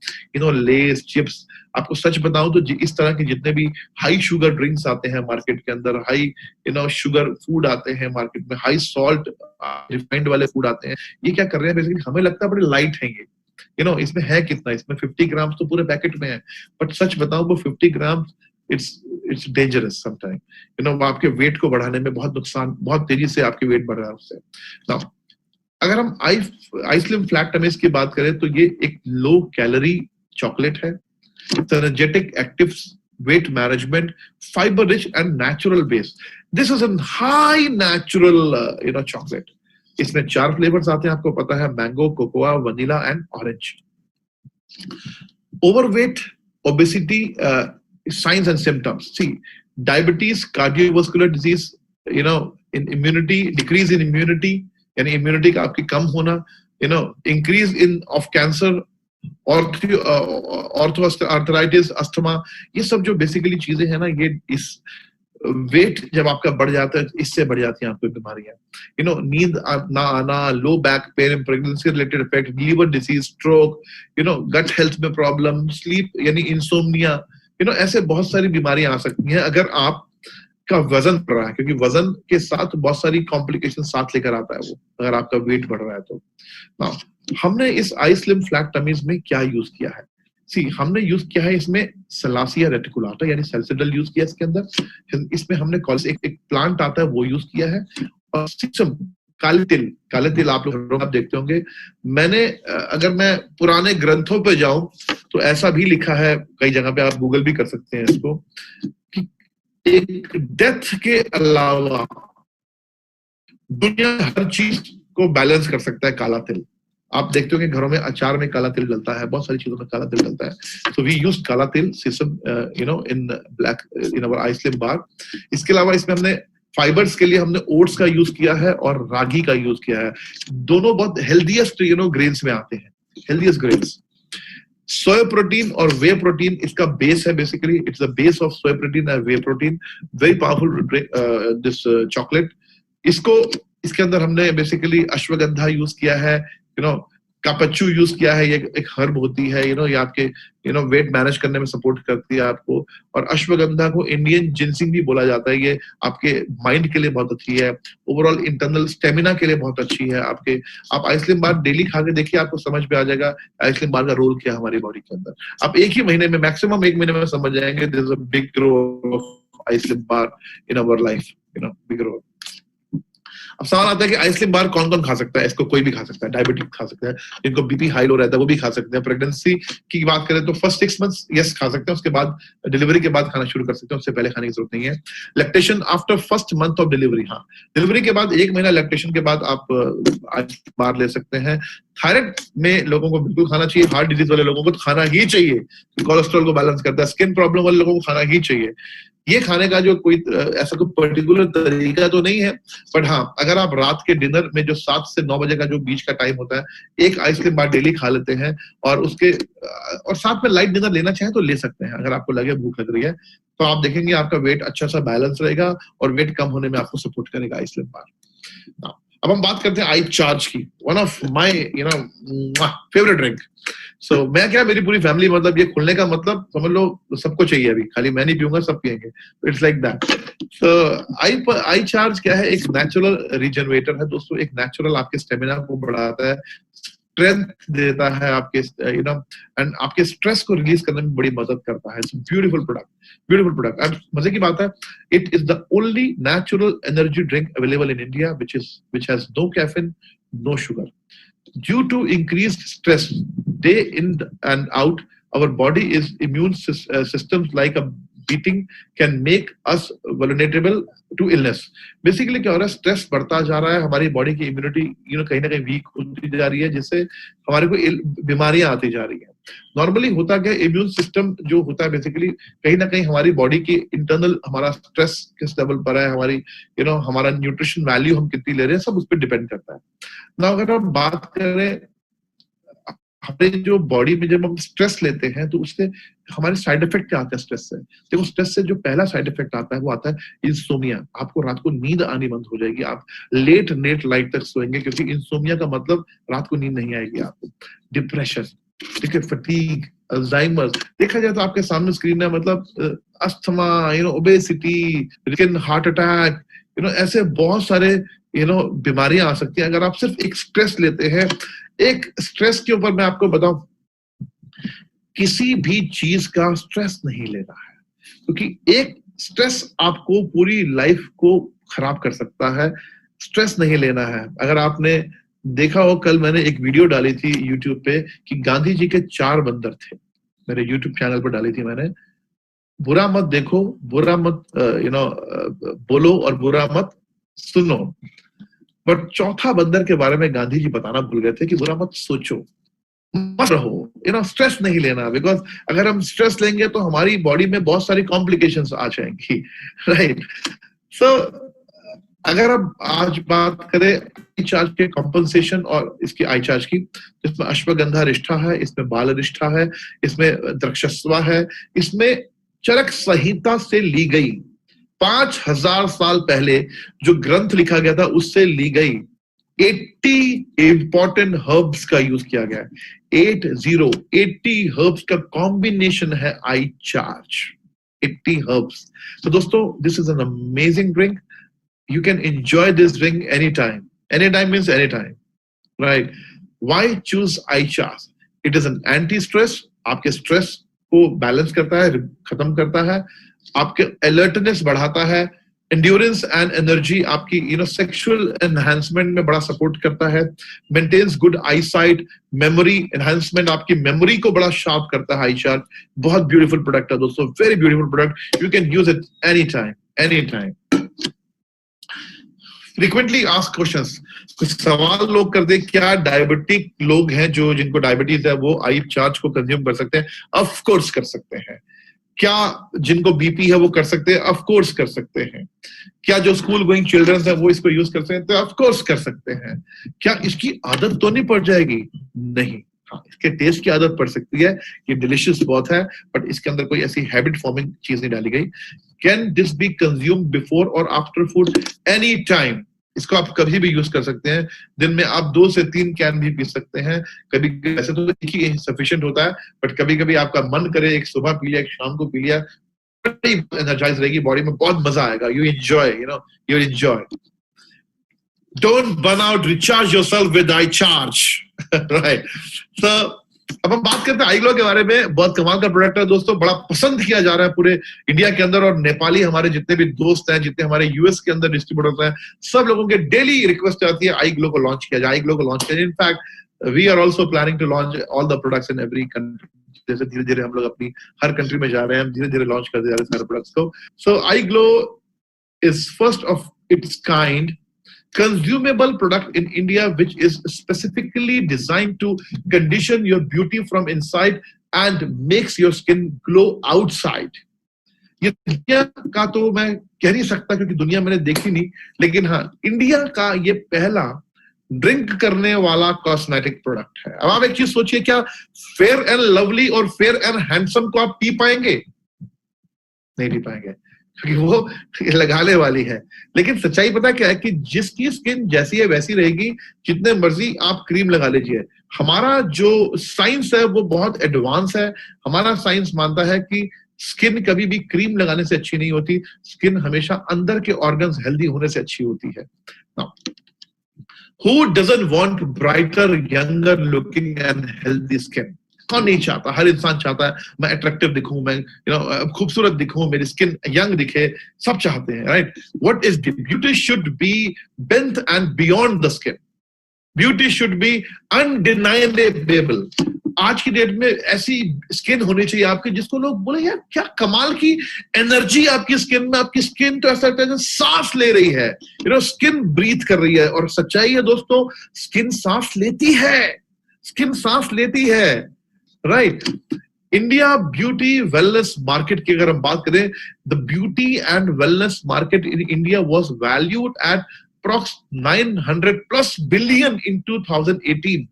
लेस चिप्स। आपको सच बताऊं तो इस तरह के जितने भी हाई शुगर ड्रिंक्स आते हैं मार्केट के अंदर, हाई शुगर फूड आते हैं मार्केट में, हाई सॉल्ट रिफाइंड वाले फूड आते हैं, ये क्या कर रहे हैं बेसिकली, हमें लगता है बड़े लाइट हैं ये, इसमें है कितना, इसमें 50 ग्राम तो पूरे पैकेट में है, बट सच बताऊं वो 50 ग्राम इट्स डेंजरस समटाइम, आपके वेट को बढ़ाने में बहुत नुकसान, बहुत तेजी से आपके वेट बढ़ रहा है उससे। नाउ अगर हम आई स्लिम फ्लैट टमीज की बात करें तो ये एक लो कैलोरी चॉकलेट है, energetic, active, weight management, fiber rich and natural base. This is a high natural chocolate. इसमें 4 फ्लेवर्स आते हैं, आपको पता है, mango, cocoa, vanilla and orange. Overweight, obesity, signs and symptoms. See, diabetes, cardiovascular disease, in immunity, decrease in immunity, यानी immunity का आपकी कम होना, increase in of cancer, arthritis, asthma, ये सब जो बेसिकली चीजें हैं ना, ये इस वेट जब आपका बढ़ जाता है इससे बढ़ जाती हैं आपको बीमारियां, नींद ना आना, low back pain, pregnancy related effect, liver disease, stroke, gut health में प्रॉब्लम, स्लीप यानी इंसोम्निया, ऐसे बहुत सारी बीमारियां आ सकती हैं अगर आप का वजन बढ़ रहा है, क्योंकि वजन के साथ बहुत सारी कॉम्प्लिकेशन साथ लेकर आता है वो, अगर आपका वेट बढ़ रहा है तो। ना हमने इस आई स्लिम फ्लैट टमीज में क्या यूज किया है, हमने यूज किया है इसमें सलासिया रेटिकुलाटा यानी सल्सिडल यूज किया इसके अंदर, इसमें हमने एक प्लांट आता है वो यूज किया है, और सिसम, काले तिल आप लोग आप देखते होंगे। मैंने अगर मैं पुराने ग्रंथों पे जाऊं तो ऐसा भी लिखा है कई जगह पे, आप गूगल भी कर सकते हैं इसको, कि एक डेथ के अलावा दुनिया हर चीज को बैलेंस कर सकता है काला तिल। आप देखते हो कि घरों में अचार में काला तिल डलता है, बहुत सारी चीजों में काला तिल डलता है। So we use काला तिल, sesame, in black in our I slim bar. इसके अलावा इसमें हमने फाइबर्स के लिए हमने ओट्स का यूज किया है और रागी का यूज किया है, दोनों बहुत हेल्दीएस्ट ग्रेन्स में आते हैं, हेल्दीएस्ट ग्रेन्स। सोया प्रोटीन और वे प्रोटीन इसका बेस है, basically it's the base of soya protein and way protein, very powerful this chocolate. इसके अंदर हमने बेसिकली अश्वगंधा यूज किया है, कापच्चू यूज किया है, ये एक हर्ब होती है, ये आपके वेट मैनेज करने में सपोर्ट करती है आपको। और अश्वगंधा को इंडियन जिनसिंग भी बोला जाता है, ये आपके माइंड के लिए बहुत अच्छी है, ओवरऑल इंटरनल स्टेमिना के लिए बहुत अच्छी है आपके। आप आई स्लिम बार डेली खा के देखिए, आपको समझ में आ जाएगा आई स्लिम बार का रोल क्या है हमारी बॉडी के अंदर। आप एक ही महीने में, मैक्सिमम 1 महीने में समझ जाएंगे there is a big role of I slim bar in our life, big role. अब सवाल आता है कि आई स्लिम बार कौन कौन खा सकता है, इसको कोई भी खा सकता है, डायबिटिक खा सकता है, जिनको बीपी हाई लो रहता है वो भी खा सकते हैं। प्रेगनेंसी की बात करें तो फर्स्ट 6 मंथ्स यस खा सकते हैं, उसके बाद डिलीवरी के बाद खाना शुरू कर सकते हैं, उससे पहले खाने की जरूरत नहीं है। Lactation after first month of delivery, हाँ डिलीवरी के बाद 1 महीना लैक्टेशन के बाद आप आई स्लिम बार ले सकते हैं। थायराइड में लोगों को बिल्कुल खाना चाहिए, हार्ट डिजीज वाले लोगों को तो खाना ही चाहिए, कोलेस्ट्रॉल को बैलेंस करता है, स्किन प्रॉब्लम वाले लोगों को खाना ही चाहिए। ये खाने का जो कोई ऐसा कोई पर्टिकुलर तरीका तो नहीं है, बट हाँ अगर आप रात के डिनर में जो 7 से 9 बजे का जो बीच का टाइम होता है, एक आइसक्रीम बार डेली खा लेते हैं और साथ में लाइट डिनर लेना चाहे तो ले सकते हैं। अगर आपको लगे भूख लग रही है तो आप देखेंगे आपका वेट अच्छा सा बैलेंस रहेगा और वेट कम होने में आपको सपोर्ट करेगा आइसक्रीम बार। अब हम बात करते हैं आई चार्ज की, one of my favourite drink. So मैं क्या, मेरी पूरी फैमिली, मतलब ये खुलने का मतलब समझ लो सबको चाहिए, अभी खाली मैं नहीं पीऊंगा सब पियेंगे, it's like that. So I charge क्या है, एक नेचुरल रिजनरेटर है दोस्तों, एक नेचुरल आपके स्टेमिना को बढ़ाता है, स्ट्रेंथ देता है आपके एंड आपके स्ट्रेस को रिलीज करने में बड़ी मदद करता है। ब्यूटीफुल प्रोडक्ट एंड मजे की बात है, it is the only natural energy drink available in India which has no caffeine, no sugar. Due to increased stress day in and out, our body is immune systems like a beating can make us vulnerable to illness. Basically क्या हो रहा है, स्ट्रेस बढ़ता जा रहा है, हमारी बॉडी की इम्यूनिटी कहीं ना कहीं वीक होती जा रही है, जिससे हमारे को बीमारियां आती जा रही है। नॉर्मली होता क्या, इम्यून सिस्टम जो होता है बेसिकली कहीं ना कहीं हमारी बॉडी की इंटरनल, हमारा स्ट्रेस किस लेवल पर है, हमारी हमारा न्यूट्रिशन वैल्यू हम कितनी ले रहे हैं, सब उस पर डिपेंड करता है ना। अगर हम बात करें हमारे जो बॉडी में जब हम स्ट्रेस लेते हैं तो उससे हमारे साइड इफेक्ट क्या आते हैं स्ट्रेस से। देखो स्ट्रेस से जो पहला साइड इफेक्ट आता है वो आता है इंसोमिया। आपको रात को नींद आनी बंद हो जाएगी, आप लेट नाइट तक सोएंगे, क्योंकि इंसोमिया का मतलब रात को नींद नहीं आएगी आपको। डिप्रेशन, ठीक है, फटीग, अल्जाइमर, देखा जाए तो आपके सामने स्क्रीन है, मतलब अस्थमा, ओबेसिटी, हार्ट अटैक, ऐसे बहुत सारे बीमारियां आ सकती हैं अगर आप सिर्फ एक स्ट्रेस लेते हैं। एक स्ट्रेस के ऊपर मैं आपको बताऊं, किसी भी चीज का स्ट्रेस नहीं लेना है, क्योंकि एक स्ट्रेस आपको पूरी लाइफ को खराब कर सकता है। स्ट्रेस नहीं लेना है। अगर आपने देखा हो, कल मैंने एक वीडियो डाली थी यूट्यूब पे कि गांधी जी के 4 बंदर थे, मेरे यूट्यूब चैनल पर डाली थी मैंने। बुरा मत देखो, बुरा मत बोलो और बुरा मत सुनो, बट चौथा बंदर के बारे में गांधी जी बताना भूल गए थे कि बुरा मत सोचो, मत रहो, स्ट्रेस नहीं लेना। बिकॉज अगर हम स्ट्रेस लेंगे तो हमारी बॉडी में बहुत सारी कॉम्प्लिकेशंस आ जाएंगी, राइट। सो अगर हम आज बात करें आई चार्ज के कॉम्पनसेशन और इसकी आई चार्ज की, इसमें अश्वगंधा रिष्ठा है, इसमें बाल रिष्ठा है, इसमें द्रक्षस्वा है, इसमें चरक संहिता से ली गई 5000 साल पहले जो ग्रंथ लिखा गया था उससे ली गई 80 इंपॉर्टेंट हर्ब्स का यूज किया गया है। 80 हर्ब्स का कॉम्बिनेशन है आई चार्ज, 80 हर्ब्स। तो दोस्तों, this is an amazing drink. You can enjoy this drink anytime. Anytime means anytime, right? Why choose iCharge? It is an anti-stress. आपके स्ट्रेस को बैलेंस करता है, खत्म करता है, आपके अलर्टनेस बढ़ाता है, एंड्योरेंस एंड एनर्जी, आपकी सेक्सुअल एनहांसमेंट में बड़ा सपोर्ट करता है, maintains good eye sight, memory enhancement, आपकी मेमोरी को बड़ा शार्प करता है iCharge। बहुत ब्यूटीफुल प्रोडक्ट है दोस्तों, very beautiful product. You can use it any time. Frequently ask questions, कुछ सवाल लोग कर दे, क्या डायबिटिक लोग हैं जो जिनको डायबिटीज है वो आई चार्ज को कंज्यूम कर सकते हैं? ऑफ कोर्स कर सकते हैं। क्या जिनको बीपी है वो कर सकते हैं? ऑफ कोर्स कर सकते हैं। क्या जो स्कूल गोइंग चिल्ड्रंस है वो इसको यूज कर सकते हैं? ऑफ कोर्स कर सकते हैं। क्या इसकी आदत तो नहीं पड़ जाएगी? नहीं। हाँ, इसके टेस्ट की आदत पड़ सकती है, ये डिलिशियस बहुत है, बट इसके अंदर कोई ऐसी हैबिट फॉर्मिंग चीज नहीं डाली गई। Can this B consume before और आफ्टर फूड? Any time. इसको आप कभी भी यूज कर सकते हैं। दिन में आप 2 से 3 कैन भी पी सकते हैं। कभी ऐसे तो एक ही सफिशिएंट होता है, बट कभी कभी आपका मन करे एक सुबह पी लिया, एक शाम को पी लिया, बड़ी एनर्जाइज रहेगी बॉडी में, बहुत मजा आएगा। You enjoy. Don't burn out, recharge yourself with iCharge, right? So, अब हम बात करते हैं iGlow के बारे में। बहुत कमाल का प्रोडक्ट है दोस्तों, बड़ा पसंद किया जा रहा है पूरे इंडिया के अंदर, और नेपाली हमारे जितने भी दोस्त हैं, जितने हमारे यूएस के अंदर डिस्ट्रीब्यूटर्स हैं, सब लोगों के डेली रिक्वेस्ट आती है iGlow को लॉन्च किया जाए, iGlow को लॉन्च किया जाए। In fact we are also planning to launch all the products in every country. जैसे धीरे धीरे हम लोग अपनी हर कंट्री में जा रहे हैं, हम धीरे धीरे लॉन्च करते जा रहे हैं सारे प्रोडक्ट्स को। सो iGlow is first of its kind consumable product in India which is specifically designed to condition your beauty from inside and makes your skin glow outside. ये दुनिया का तो मैं कह नहीं सकता क्योंकि दुनिया मैंने देखी नहीं, लेकिन हाँ, इंडिया का ये पहला ड्रिंक करने वाला कॉस्मेटिक प्रोडक्ट है। अब आप एक चीज सोचिए, क्या फेयर एंड लवली और फेयर एंड हैंडसम को आप पी पाएंगे? नहीं पी पाएंगे, क्योंकि वो लगाने वाली है। लेकिन सच्चाई पता क्या है कि जिसकी स्किन जैसी है वैसी रहेगी, जितने मर्जी आप क्रीम लगा लीजिए। हमारा जो साइंस है वो बहुत एडवांस है। हमारा साइंस मानता है कि स्किन कभी भी क्रीम लगाने से अच्छी नहीं होती, स्किन हमेशा अंदर के ऑर्गन्स हेल्दी होने से अच्छी होती है। Now, who doesn't want brighter, younger looking and healthy skin? कौन नहीं चाहता? हर इंसान चाहता है मैं अट्रैक्टिव दिखूं, मैं खूबसूरत दिखूं, मेरी स्किन यंग दिखे, सब चाहते हैं, right? What is beauty should be beneath and beyond the skin. Beauty should be undeniable. आज की डेट में ऐसी स्किन होनी चाहिए आपकी जिसको लोग बोले यार क्या कमाल की एनर्जी आपकी स्किन में, आपकी स्किन तो ऐसा लगता है सांस ले रही है, स्किन ब्रीथ कर रही है। और सच्चाई है दोस्तों, स्किन सांस लेती है, स्किन सांस लेती है, right. India beauty wellness market की अगर हम बात करें, the beauty and wellness market in India was valued at approx 900+ billion in 2018।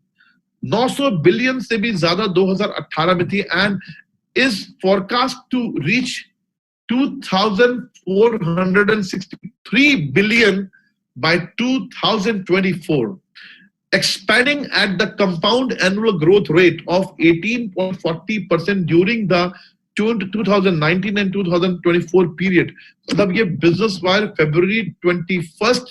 900 billion से भी ज्यादा 2018 में थी, and is forecast to reach 2463 billion by 2024, expanding at the compound annual growth rate of 18.40% during the 2019 and 2024 period. मतलब ये बिजनेस वायर फरवरी 21,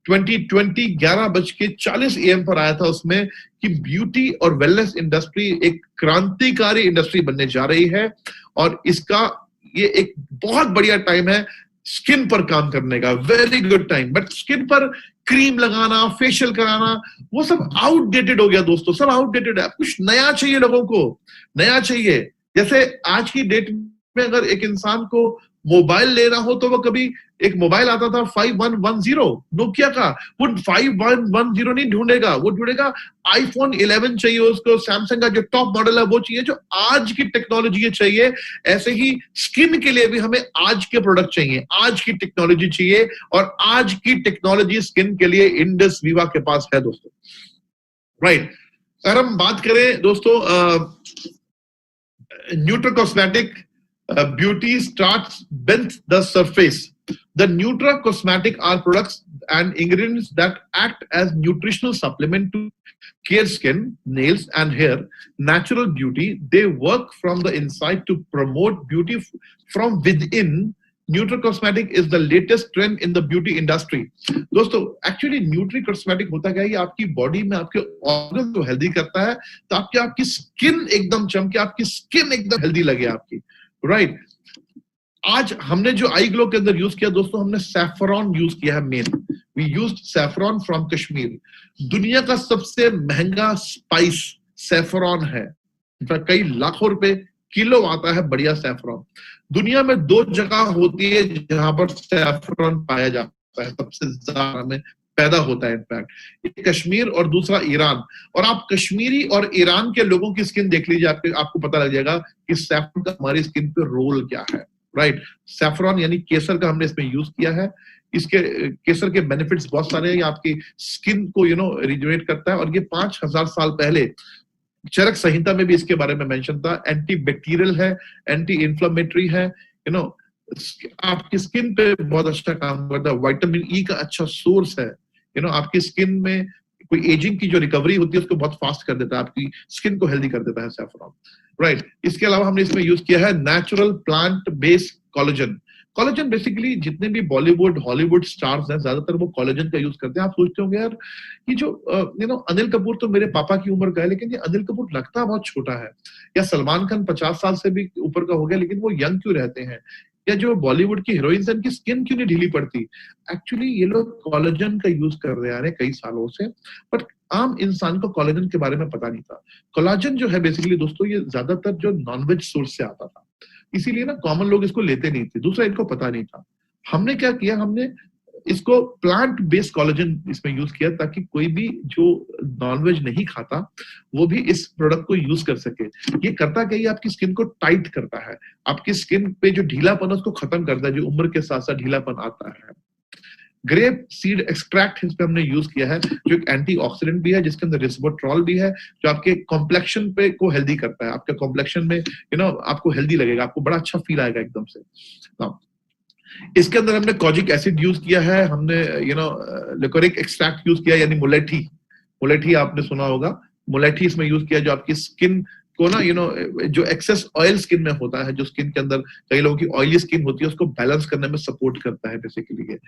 2020 11:40 AM पर आया था उसमें कि ब्यूटी और वेलनेस इंडस्ट्री एक क्रांतिकारी इंडस्ट्री बनने जा रही है, और इसका ये एक बहुत बढ़िया टाइम है स्किन पर काम करने का, very good time. But skin पर क्रीम लगाना, फेशियल कराना, वो सब आउटडेटेड हो गया दोस्तों, सब आउटडेटेड है। कुछ नया चाहिए, लोगों को नया चाहिए। जैसे आज की डेट में अगर एक इंसान को मोबाइल लेना हो तो वो कभी एक मोबाइल आता था 5110 नोकिया का, वो 5110 नहीं ढूंढेगा, वो ढूंढेगा आईफोन 11 चाहिए उसको, सैमसंग का जो टॉप मॉडल है वो चाहिए, जो आज की टेक्नोलॉजी चाहिए। ऐसे ही स्किन के लिए भी हमें आज के प्रोडक्ट चाहिए, आज की टेक्नोलॉजी चाहिए, और आज की टेक्नोलॉजी स्किन के लिए इंडस विवा के पास है दोस्तों, राइट। अगर हम बात करें दोस्तों Nutra cosmetic beauty starts beneath the surface. The Nutra Cosmetic are products and ingredients that act as nutritional supplement to care skin, nails, and hair. Natural beauty. They work from the inside to promote beauty from within. Nutra Cosmetic is the latest trend in the beauty industry. दोस्तों actually Nutri Cosmetic होता क्या है, ये आपकी बॉडी में आपके ऑर्गन को हेल्दी करता है, तो आपकी स्किन एकदम चमके, आपकी स्किन एकदम हेल्दी लगे आपकी, राइट। आज हमने जो आई ग्लो के अंदर यूज किया दोस्तों, हमने सैफरॉन यूज किया है main. We used saffron from Kashmir. दुनिया का सबसे महंगा स्पाइस सैफरॉन है, कई लाखों रुपए किलो आता है बढ़िया सैफरॉन। दुनिया में 2 जगह होती है जहां पर सैफरॉन पाया जाता है, सबसे ज्यादा में पैदा होता है इनफैक्ट, एक कश्मीर और दूसरा ईरान। और आप कश्मीरी और ईरान के लोगों की स्किन देख लीजिए, आपको पता लग जाएगा कि सैफरॉन का हमारी स्किन पे रोल क्या है, राइट। सैफरॉन यानी केसर का हमने इसमें यूज किया है। इसके केसर के बेनिफिट्स बहुत सारे हैं, ये आपकी स्किन को रिजुवेट करता है, और ये 5000 साल पहले चरक संहिता में भी इसके बारे में मेंशन था। एंटी बैक्टीरियल है, एंटी इंफ्लेमेटरी है, आपकी स्किन पे बहुत अच्छा काम करता है। विटामिन ई का अच्छा सोर्स है, आपकी स्किन में कोई एजिंग की जो रिकवरी होती है उसको बहुत फास्ट कर देता है, आपकी स्किन को हेल्दी कर देता है सैफरॉन, राइट। इसके अलावा हमने इसमें यूज किया है natural plant based collagen. Collagen basically जितने भी बॉलीवुड हॉलीवुड स्टार्स हैं ज्यादातर वो कोलेजन का यूज करते हैं। आप सोचते होंगे यार ये जो अनिल कपूर तो मेरे पापा की उम्र का है, लेकिन ये अनिल कपूर लगता बहुत छोटा है, या सलमान खान 50 साल से भी ऊपर का हो गया लेकिन वो यंग क्यों रहते हैं, या जो बॉलीवुड की हीरोइंस हैं इनकी स्किन क्यों नहीं ढीली पड़ती। एक्चुअली ये लोग कोलेजन का यूज कर रहे हैं कई सालों से, बट आम इंसान को कोलेजन के बारे में पता नहीं था। कोलेजन जो है बेसिकली दोस्तों ये ज्यादातर जो नॉनवेज सोर्स से आता था, इसीलिए ना कॉमन लोग इसको लेते नहीं थे। दूसरा इनको पता नहीं था। हमने क्या किया, हमने इसको प्लांट बेस्ड कोलेजन इसमें यूज किया ताकि कोई भी जो नॉनवेज नहीं खाता वो भी इस प्रोडक्ट को यूज कर सके। ये करता क्या, ये आपकी स्किन को टाइट करता है, आपकी स्किन पे जो ढीलापन है उसको खत्म करता है, जो उम्र के साथ साथ ढीलापन आता है। ग्रेप सीड एक्सट्रैक्ट इसमें हमने यूज किया है, जो एक एंटीऑक्सीडेंट भी है, जिसके अंदर रिस्वोट्रॉल भी है, जो आपके कॉम्प्लेक्शन पे को हेल्दी करता है। आपके कॉम्प्लेक्शन में आपको हेल्दी लगेगा, आपको बड़ा अच्छा फील आएगा एकदम से। इसके अंदर हमने कॉजिक एसिड यूज किया है, हमने लिकोरिक एक्सट्रैक्ट यूज किया, यानी मुलेठी आपने सुना होगा, मुलेठी इसमें यूज किया, जो आपकी स्किन को ना जो एक्सेस ऑयल स्किन में होता है, जो स्किन के अंदर कई लोगों की ऑयली स्किन होती है, उसको बैलेंस करने में सपोर्ट करता है बेसिकली ये।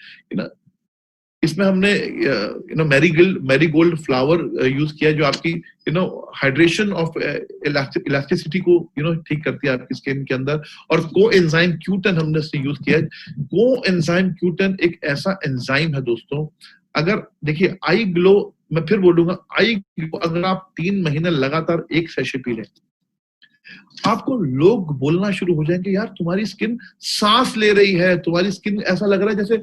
इसमें हमने मैरीगोल्ड फ्लावर यूज किया, जो आपकी हाइड्रेशन ऑफ इलास्टिसिटी को ठीक करती है आपकी स्किन के अंदर। और कोएंजाइम Q10 हमने इसमें यूज किया है। कोएंजाइम Q10 एक ऐसा एंजाइम है दोस्तों, अगर देखिए आई ग्लो, मैं फिर बोलूंगा, आई ग्लो अगर आप 3 महीने लगातार एक सैशे पी लें, आपको लोग बोलना शुरू हो जाएंगे यार तुम्हारी स्किन सांस ले रही है, तुम्हारी स्किन ऐसा लग रहा है जैसे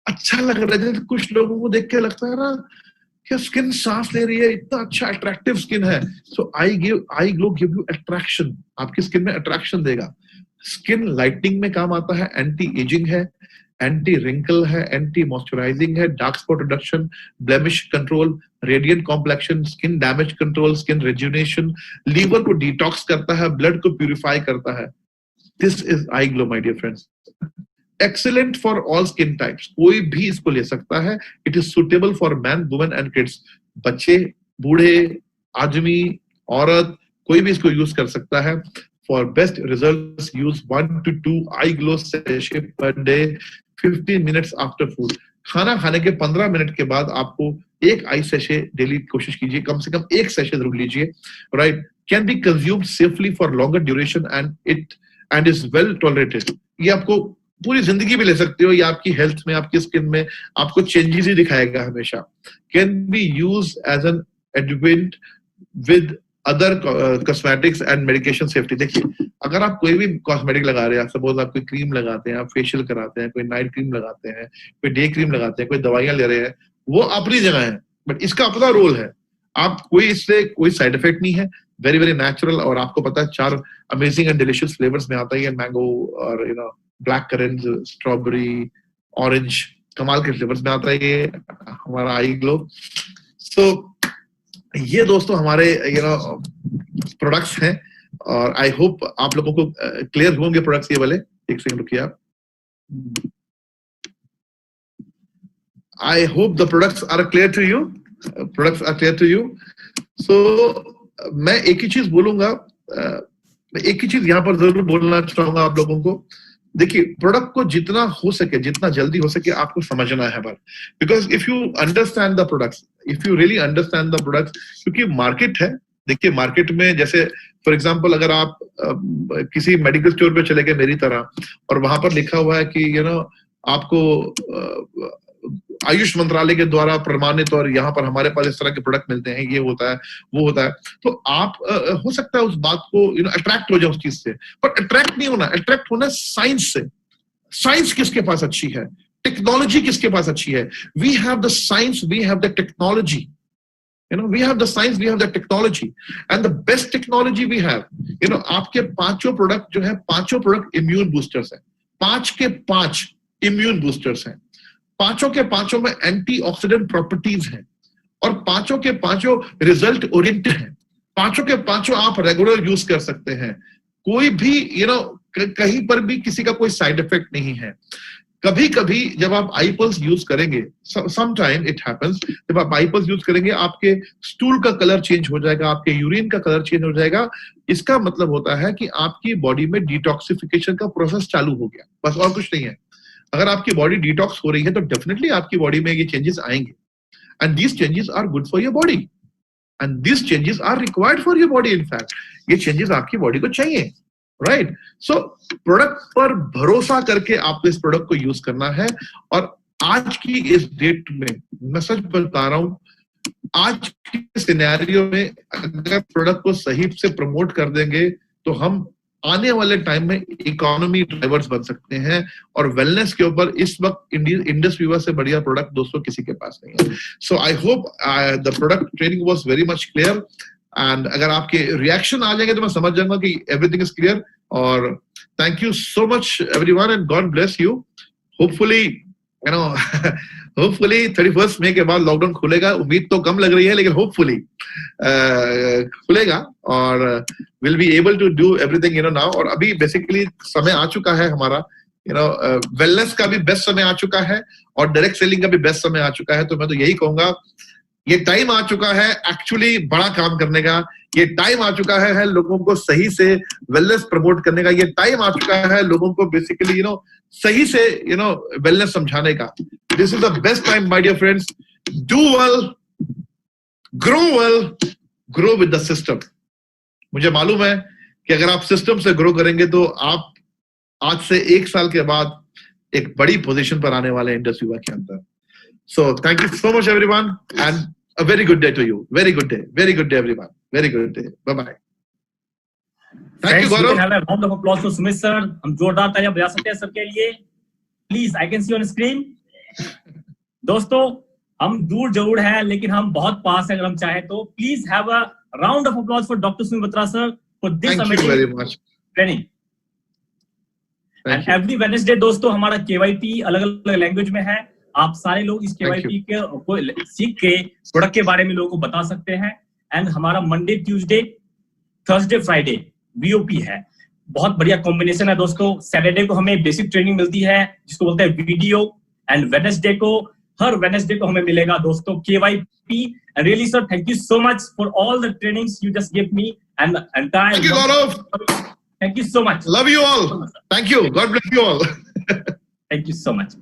अच्छा लग रहा है। जैसे कुछ लोगों को देख के लगता है ना क्या स्किन सांस ले रही है, इतना अच्छा अट्रैक्टिव स्किन है। So iGlow give you attraction, आपकी स्किन में अट्रैक्शन देगा। स्किन लाइटनिंग में काम आता है, एंटी एजिंग है, एंटी रिंकल है, एंटी मॉइस्चराइजिंग है, dark spot reduction, blemish control, radiant complexion, skin damage control, skin rejuvenation, liver को डिटॉक्स करता है, ब्लड को प्यूरिफाई करता है। This is iGlow my dear friends, excellent for all skin types, कोई भी इसको ले सकता है। It is suitable for man, women and kids, बच्चे, बूढ़े, आदमी, औरत, कोई भी इसको यूज कर सकता है। For best results, use 1 to 2 eye glow sachet per day, 15 minutes after food. खाना खाने के 15 मिनट के बाद आपको एक आई सेशे डेली कोशिश कीजिए, कम से कम एक सेशे जरूर लीजिए, right. Can be consumed safely for longer duration and is well tolerated. ये आपको पूरी जिंदगी भी ले सकते हो, ये आपकी हेल्थ में, आपकी स्किन में आपको चेंजेस ही दिखाएगा हमेशा। Can be use as an adjuvant with other cosmetics and medication safety. देखिए, अगर आप कोई भी कॉस्मेटिक लगा रहे हैं, सपोज आप कोई क्रीम लगाते हैं, आप फेशियल कराते हैं, कोई नाइट क्रीम लगाते हैं, कोई डे क्रीम लगाते हैं, कोई दवाइयां ले रहे हैं, वो अपनी जगह है, बट इसका अपना रोल है। आप कोई इससे कोई साइड इफेक्ट नहीं है, वेरी वेरी नेचुरल, और आपको पता है 4 अमेजिंग एंड डिलिशियस फ्लेवर्स में आता है, मैंगो और ब्लैक करेंट, स्ट्रॉबेरी, ऑरेंज, कमाल के फ्लेवर्स में आता है ये हमारा आई ग्लो। सो ये दोस्तों हमारे प्रोडक्ट्स हैं, और आई होप आप लोगों को क्लियर होंगे प्रोडक्ट्स ये वाले। एक सेकंड रुकिए आप। I hope the products are clear to you, products are clear to you. So मैं एक ही चीज बोलूंगा, एक ही चीज यहाँ पर जरूर बोलना चाहूंगा आप लोगों को। देखिए, प्रोडक्ट को जितना हो सके, जितना जल्दी हो सके आपको समझना है, because if you understand the products, if you really understand the products, क्योंकि मार्केट है। देखिए, मार्केट में जैसे फॉर एग्जांपल अगर आप किसी मेडिकल स्टोर पे चले गए मेरी तरह, और वहां पर लिखा हुआ है कि आपको आयुष मंत्रालय के द्वारा प्रमाणित और यहाँ पर हमारे पास इस तरह के प्रोडक्ट मिलते हैं, ये होता है, वो होता है, तो आप हो सकता है उस बात को अट्रैक्ट हो जाए उस चीज से, पर अट्रैक्ट नहीं होना, अट्रैक्ट होना साइंस से। साइंस किसके पास अच्छी है, टेक्नोलॉजी किसके पास अच्छी है? We have the science, we have the technology, we have the science, we have the technology, and the best technology we have, आपके 5 प्रोडक्ट जो है, 5 प्रोडक्ट इम्यून बूस्टर्स हैं, 5 के 5 इम्यून बूस्टर्स हैं, 5 के 5 में एंटीऑक्सीडेंट प्रॉपर्टीज हैं, और 5 के 5 रिजल्ट ओरिएंटेड हैं, 5 के 5 आप रेगुलर यूज कर सकते हैं, कोई भी कहीं पर भी किसी का कोई साइड इफेक्ट नहीं है। कभी कभी जब आप आईपल्स यूज करेंगे, समटाइम इट हैपेंस, जब आप आईपल्स यूज करेंगे आपके स्टूल का कलर चेंज हो जाएगा, आपके यूरिन का कलर चेंज हो जाएगा। इसका मतलब होता है कि आपकी बॉडी में डिटॉक्सिफिकेशन का प्रोसेस चालू हो गया, बस, और कुछ नहीं है। अगर आपकी बॉडी डिटॉक्स हो रही है तो डेफिनेटली आपकी बॉडी में ये चेंजेस आएंगे, and these changes are good for your body, and these changes are required for your body. In fact ये चेंजेस आपकी बॉडी को चाहिए, राइट। सो प्रोडक्ट पर भरोसा करके आपको इस प्रोडक्ट को यूज करना है। और आज की इस डेट में मैं सच बता रहा हूं, आज के सिनेरियो में अगर प्रोडक्ट को सही से प्रमोट कर देंगे तो हम आने वाले टाइम में इकोनॉमी ड्राइवर्स बन सकते हैं, और वेलनेस के ऊपर इस वक्त इंडस वीवर से बढ़िया प्रोडक्ट दोस्तों किसी के पास नहीं है। So I hope the product training was very much clear, and अगर आपके रिएक्शन आ जाएंगे तो मैं समझ जाऊंगा कि एवरीथिंग इज क्लियर। और thank you so much everyone, and God bless you. Hopefully hopefully 31 मई के बाद लॉकडाउन खुलेगा, उम्मीद तो कम लग रही है लेकिन होपफुली खुलेगा, और will be able to do everything now. और अभी बेसिकली समय आ चुका है हमारा, वेलनेस का भी बेस्ट समय आ चुका है, और डायरेक्ट सेलिंग का भी बेस्ट समय आ चुका है। तो मैं तो यही कहूंगा, ये टाइम आ चुका है एक्चुअली बड़ा काम करने का, ये टाइम आ चुका है लोगों को सही से वेलनेस प्रमोट करने का, ये टाइम आ चुका है लोगों को बेसिकली सही से वेलनेस समझाने का। This is the best time my dear friends. Do well, grow with the system. मुझे मालूम है कि अगर आप सिस्टम से ग्रो करेंगे तो आप आज से 1 साल के बाद एक बड़ी पोजीशन पर आने वाले इंडस वीवर के अंदर। So thank you so much everyone, and a very good day to you. Very good day everyone. Very good day. Bye bye. Thank you Gaurav. Have a round of applause for Sumit sir. हम जोरदार तालियां बजा सकते हैं सबके लिए. Please, I can see on screen. दोस्तों, हम दूर जरूर हैं लेकिन हम बहुत पास हैं अगर हम चाहें तो. Please have a round of applause for doctor Sumit Batra sir for this Thank you amazing very much. Training. Thank and you. Every Wednesday दोस्तों हमारा केवाईपी अलग अलग लैंग्वेज में है. आप सारे लोग इस केवाईपी के को सीख के प्रोडक्ट के बारे में लोगों को बता सकते हैं. एंड हमारा मंडे ट्यूसडे थर्सडे फ्राइडे वीओपी है. बहुत बढ़िया कॉम्बिनेशन है दोस्तों. सैटरडे को हमें बेसिक ट्रेनिंग मिलती है जिसको बोलते हैं वीडियो. एंड वेडनेसडे को हर वेडनेसडे को हमें मिलेगा दोस्तों KYP. And really sir thank you so much for all the trainings you just give me and entire. Thank you, Gaurav. Thank you so much. Love you all. Thank you. God bless you all. Thank you so much.